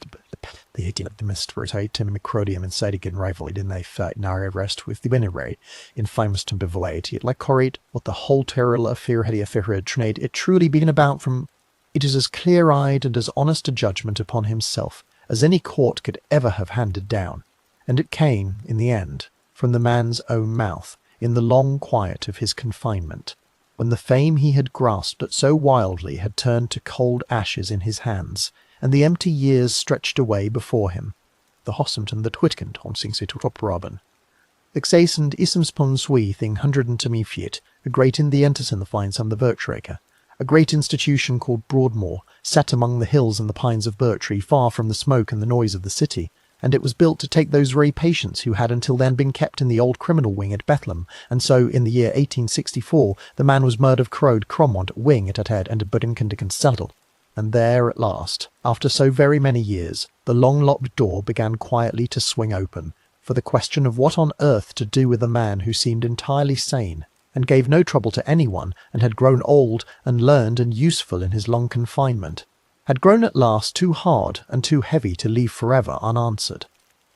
the hitting of the mist for his Tim Microdium and Sadigan rivaled in they fight narrow rest with the Winneray, in famous to bivouac, yet like corried, what the whole terror of fear had trade it truly been about from. It is as clear-eyed and as honest a judgment upon himself as any court could ever have handed down, and it came, in the end, from the man's own mouth, in the long quiet of his confinement, when the fame he had grasped at so wildly had turned to cold ashes in his hands, and the empty years stretched away before him. The Hossington that Whitkent on sings it up Robin. Exasend isms pon sui thing 100 to me fiat, a great in the Enterson the finds on the Birchraker, a great institution called Broadmoor, set among the hills and the pines of Birtree, far from the smoke and the noise of the city, and it was built to take those very patients who had until then been kept in the old criminal wing at Bethlem, and so in the year 1864 the man was murdered crowed Cromwant wing at a head and a Budinkendiken settled. And there at last, after so very many years, the long-locked door began quietly to swing open, for the question of what on earth to do with a man who seemed entirely sane, and gave no trouble to anyone, and had grown old and learned and useful in his long confinement, had grown at last too hard and too heavy to leave forever unanswered.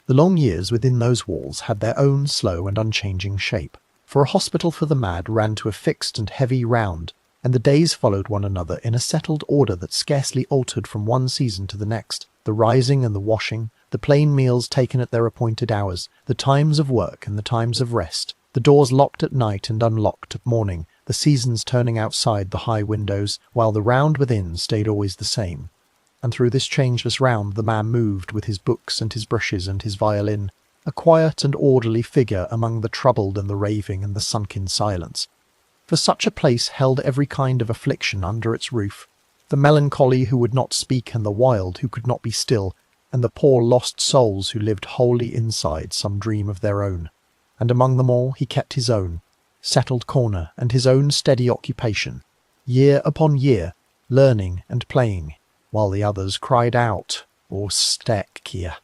The long years within those walls had their own slow and unchanging shape, for a hospital for the mad ran to a fixed and heavy round, and the days followed one another in a settled order that scarcely altered from one season to the next. The rising and the washing, the plain meals taken at their appointed hours, the times of work and the times of rest, the doors locked at night and unlocked at morning, the seasons turning outside the high windows, while the round within stayed always the same. And through this changeless round the man moved with his books and his brushes and his violin, a quiet and orderly figure among the troubled and the raving and the sunken silence. For such a place held every kind of affliction under its roof, the melancholy who would not speak and the wild who could not be still, and the poor lost souls who lived wholly inside some dream of their own. And among them all he kept his own settled corner and his own steady occupation, year upon year, learning and playing, while the others cried out, or stek here.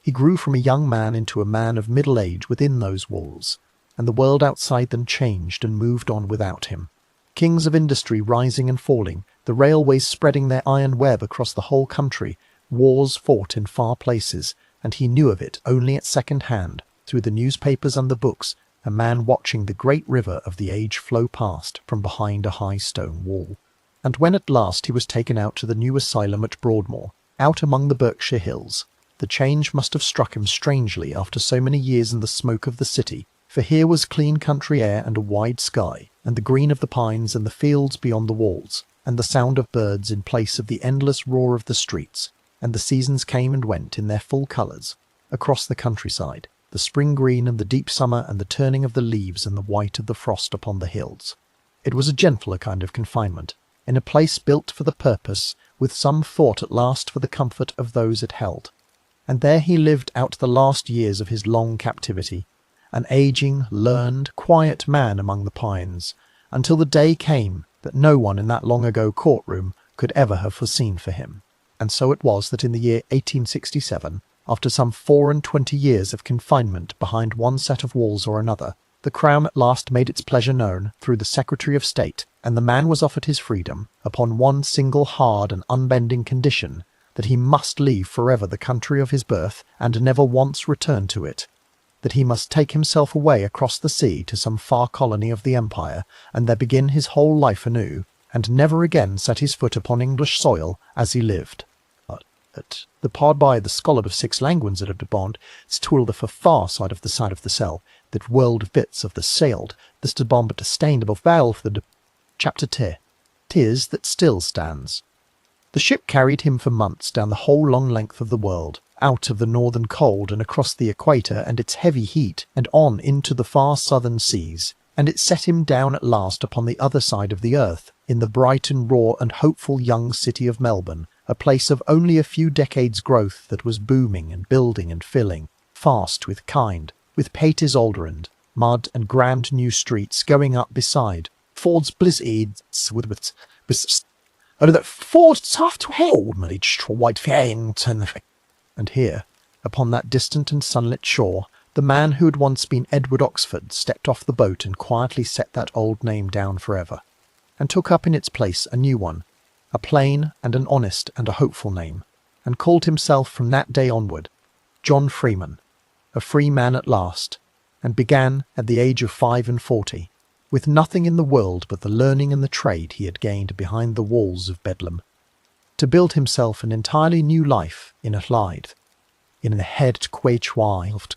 He grew from a young man into a man of middle age within those walls, and the world outside them changed and moved on without him. Kings of industry rising and falling, the railways spreading their iron web across the whole country, wars fought in far places, and he knew of it only at second hand, through the newspapers and the books, a man watching the great river of the age flow past from behind a high stone wall. And when at last he was taken out to the new asylum at Broadmoor, out among the Berkshire hills, the change must have struck him strangely after so many years in the smoke of the city, for here was clean country air and a wide sky, and the green of the pines and the fields beyond the walls, and the sound of birds in place of the endless roar of the streets, and the seasons came and went in their full colours, across the countryside, the spring green and the deep summer and the turning of the leaves and the white of the frost upon the hills. It was a gentler kind of confinement, in a place built for the purpose, with some thought at last for the comfort of those it held. And there he lived out the last years of his long captivity, an aging, learned, quiet man among the pines, until the day came that no one in that long-ago courtroom could ever have foreseen for him. And so it was that in the year 1867, after some 24 years of confinement behind one set of walls or another, the Crown at last made its pleasure known through the Secretary of State, and the man was offered his freedom upon one single hard and unbending condition, that he must leave forever the country of his birth and never once return to it, that he must take himself away across the sea to some far colony of the Empire, and there begin his whole life anew, and never again set his foot upon English soil as he lived. But the pod by the scholar of 6 languages that have de bond, stoelde for far side of the cell, that world bits of the sailed, this de bomb but stained above veil for the chapter 'tis that still stands. The ship carried him for months down the whole long length of the world, out of the northern cold and across the equator and its heavy heat, and on into the far southern seas, and it set him down at last upon the other side of the earth, in the bright and raw and hopeful young city of Melbourne, a place of only a few decades' growth that was booming and building and filling, fast with kind, with Pater's Alderand, mud and grand new streets going up beside, Ford's blizzards with that Ford soft hold marriage to white fainton. And here, upon that distant and sunlit shore, the man who had once been Edward Oxford stepped off the boat and quietly set that old name down forever, and took up in its place a new one, a plain and an honest and a hopeful name, and called himself from that day onward John Freeman, a free man at last, and began at the age of 45, with nothing in the world but the learning and the trade he had gained behind the walls of Bedlam, to build himself an entirely new life in a Lyde, in the head quaich wild,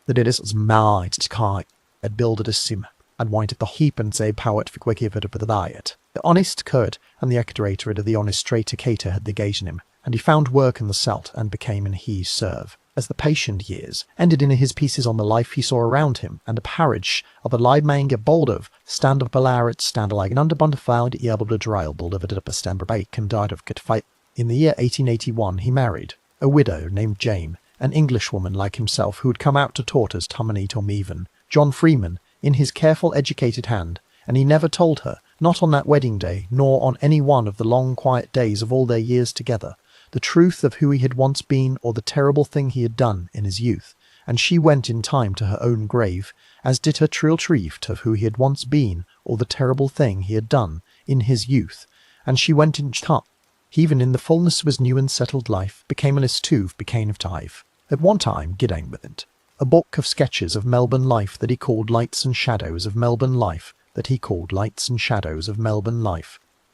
that it is mad to kai had builded a sim, and wanted the heap and say poet for quick it for the diet. The honest curd and the ectorator of the honest trator had engaged in him, and he found work in the Celt and became an he serve, as the patient years ended in his pieces on the life he saw around him, and a parish of a live bold of stand of Balaret, stand like an underbund found able to drive bold of it up a stamber bake and died of good fight. In the year 1881 he married a widow named Jane, an Englishwoman like himself who had come out to taught as Tumany Tomeven, John Freeman, in his careful educated hand, and he never told her, not on that wedding day, nor on any one of the long quiet days of all their years together, the truth of who he had once been or the terrible thing he had done in his youth, and she went in time to her own grave, as did her triltrieft of who he had once been or the terrible thing he had done in his youth, and she went in time, even in the fullness of his new and settled life, became an istoof became of tive. At one time, Gidain with it. a book of sketches of Melbourne life that he called Lights and Shadows of Melbourne Life,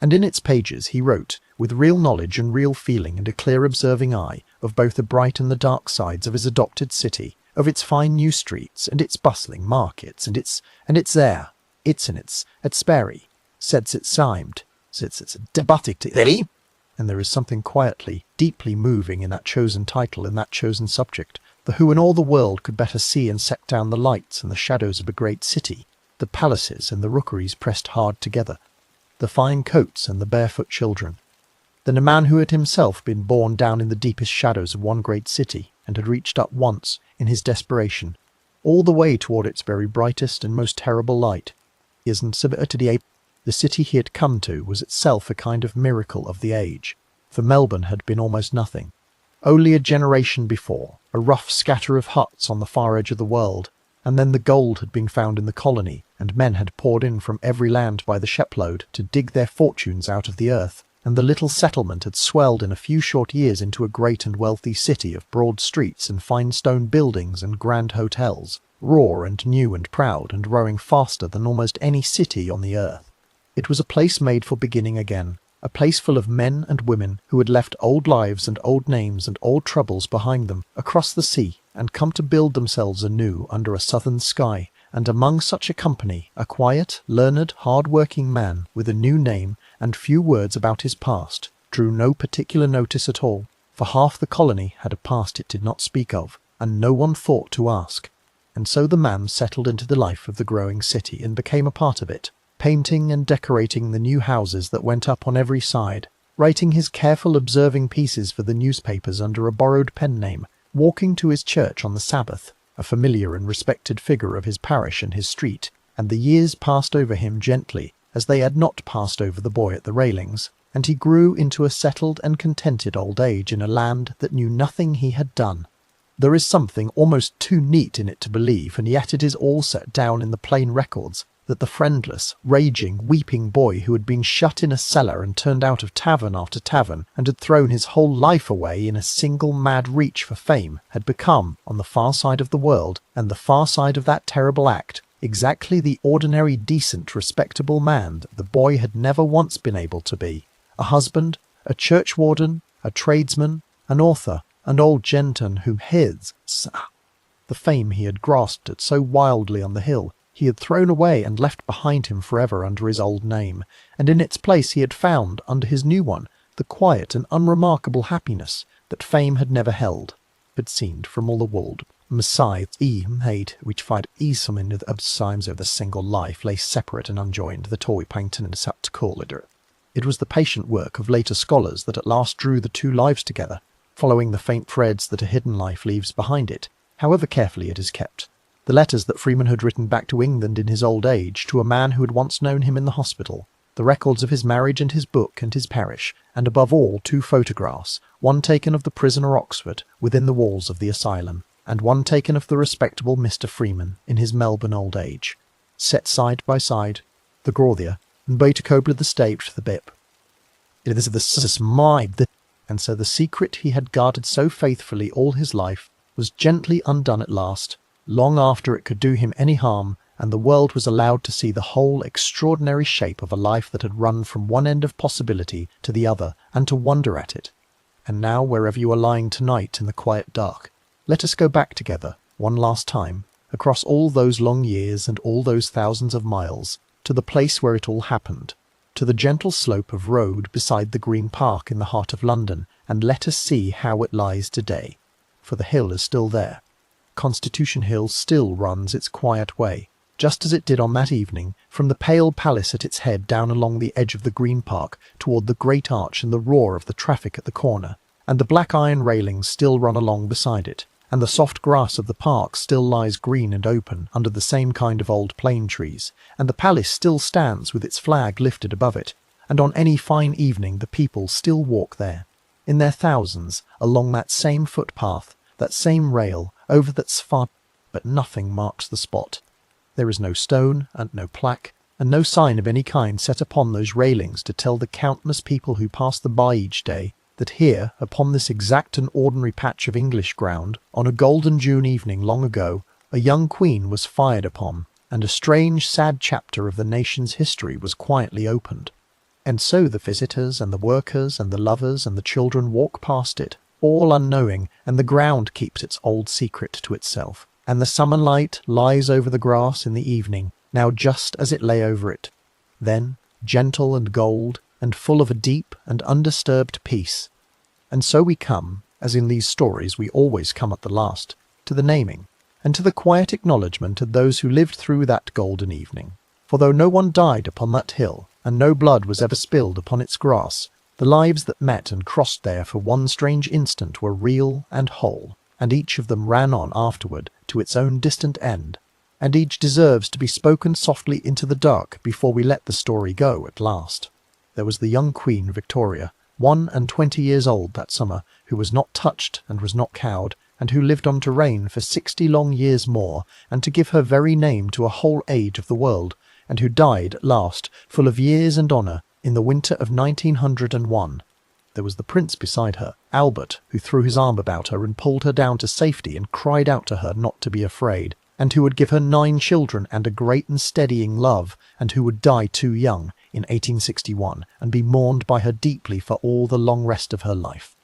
and in its pages he wrote, with real knowledge and real feeling and a clear observing eye, of both the bright and the dark sides of his adopted city, of its fine new streets, and its bustling markets, and its air, at Sperry, sets it simed, sits debatic, and there is something quietly, deeply moving in that chosen title and that chosen subject, for who in all the world could better see and set down the lights and the shadows of a great city, the palaces and the rookeries pressed hard together, the fine coats and the barefoot children, than a man who had himself been born down in the deepest shadows of one great city, and had reached up once, in his desperation, all the way toward its very brightest and most terrible light. The city he had come to was itself a kind of miracle of the age, for Melbourne had been almost nothing. Only a generation before, a rough scatter of huts on the far edge of the world, and then the gold had been found in the colony, and men had poured in from every land by the shipload to dig their fortunes out of the earth, and the little settlement had swelled in a few short years into a great and wealthy city of broad streets and fine stone buildings and grand hotels, raw and new and proud and growing faster than almost any city on the earth. It was a place made for beginning again, a place full of men and women who had left old lives and old names and old troubles behind them across the sea and come to build themselves anew under a southern sky, and among such a company a quiet, learned, hard-working man with a new name and few words about his past drew no particular notice at all, for half the colony had a past it did not speak of, and no one thought to ask. And so the man settled into the life of the growing city and became a part of it, painting and decorating the new houses that went up on every side, writing his careful observing pieces for the newspapers under a borrowed pen name, walking to his church on the Sabbath, a familiar and respected figure of his parish and his street, and the years passed over him gently, as they had not passed over the boy at the Railings, and he grew into a settled and contented old age in a land that knew nothing he had done. There is something almost too neat in it to believe, and yet it is all set down in the plain records, that the friendless, raging, weeping boy who had been shut in a cellar and turned out of tavern after tavern, and had thrown his whole life away in a single mad reach for fame, had become, on the far side of the world, and the far side of that terrible act, exactly the ordinary, decent, respectable man that the boy had never once been able to be, a husband, a churchwarden, a tradesman, an author, an old gentleman whom the fame he had grasped at so wildly on the hill, he had thrown away and left behind him forever under his old name, and in its place he had found, under his new one, the quiet and unremarkable happiness that fame had never held, had seemed from all the world. Besides, which find some in the times of the single life lay separate and unjoined, the Tory painting and sat to call it. It was the patient work of later scholars that at last drew the two lives together, following the faint threads that a hidden life leaves behind it, however carefully it is kept. The letters that Freeman had written back to England in his old age to a man who had once known him in the hospital, the records of his marriage and his book and his parish, and above all 2 photographs, one taken of the prisoner Oxford within the walls of the asylum, and one taken of the respectable Mr. Freeman in his Melbourne old age, set side by side, the Grothier, and Betacobler the stage to the Bip. It is the and so the secret he had guarded so faithfully all his life was gently undone at last, long after it could do him any harm, and the world was allowed to see the whole extraordinary shape of a life that had run from one end of possibility to the other, and to wonder at it. And now, wherever you are lying tonight in the quiet dark, let us go back together, one last time, across all those long years and all those thousands of miles, to the place where it all happened, to the gentle slope of road beside the Green Park in the heart of London, and let us see how it lies today. For the hill is still there. Constitution Hill still runs its quiet way, just as it did on that evening, from the pale palace at its head down along the edge of the Green Park toward the great arch and the roar of the traffic at the corner, and the black iron railings still run along beside it, and the soft grass of the park still lies green and open under the same kind of old plane trees, and the palace still stands with its flag lifted above it, and on any fine evening the people still walk there, in their thousands, along that same footpath, that same rail, over that spot, but nothing marks the spot. There is no stone, and no plaque, and no sign of any kind set upon those railings to tell the countless people who pass them by each day that here, upon this exact and ordinary patch of English ground, on a golden June evening long ago, a young queen was fired upon, and a strange, sad chapter of the nation's history was quietly opened. And so the visitors and the workers and the lovers and the children walk past it, all unknowing, and the ground keeps its old secret to itself, and the summer light lies over the grass in the evening, now just as it lay over it. Then, gentle and gold, and full of a deep and undisturbed peace. And so we come, as in these stories we always come at the last, to the naming, and to the quiet acknowledgment of those who lived through that golden evening. For though no one died upon that hill, and no blood was ever spilled upon its grass, the lives that met and crossed there for one strange instant were real and whole, and each of them ran on afterward to its own distant end, and each deserves to be spoken softly into the dark before we let the story go at last. There was the young Queen Victoria, 21 years old that summer, who was not touched and was not cowed, and who lived on to reign for 60 long years more, and to give her very name to a whole age of the world, and who died at last, full of years and honour, in the winter of 1901. There was the prince beside her, Albert, who threw his arm about her and pulled her down to safety and cried out to her not to be afraid, and who would give her 9 children and a great and steadying love, and who would die too young in 1861, and be mourned by her deeply for all the long rest of her life.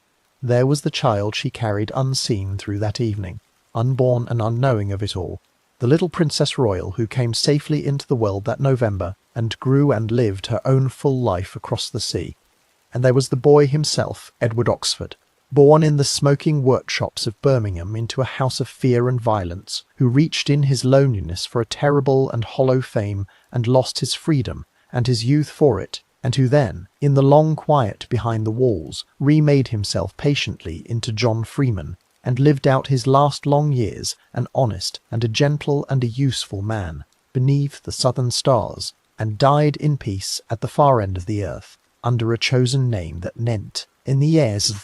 There was the child she carried unseen through that evening, unborn and unknowing of it all, the little Princess Royal who came safely into the world that November, and grew and lived her own full life across the sea. And there was the boy himself, Edward Oxford, born in the smoking workshops of Birmingham into a house of fear and violence, who reached in his loneliness for a terrible and hollow fame, and lost his freedom and his youth for it, and who then, in the long quiet behind the walls, remade himself patiently into John Freeman, and lived out his last long years an honest and a gentle and a useful man, beneath the southern stars, and died in peace at the far end of the earth, under a chosen name that meant, in the airs.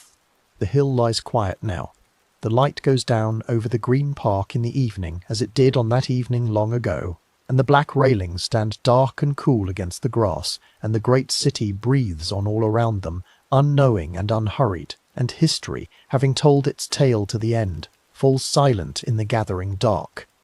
The hill lies quiet now. The light goes down over the green park in the evening as it did on that evening long ago, and the black railings stand dark and cool against the grass, and the great city breathes on all around them, unknowing and unhurried, and history, having told its tale to the end, falls silent in the gathering dark.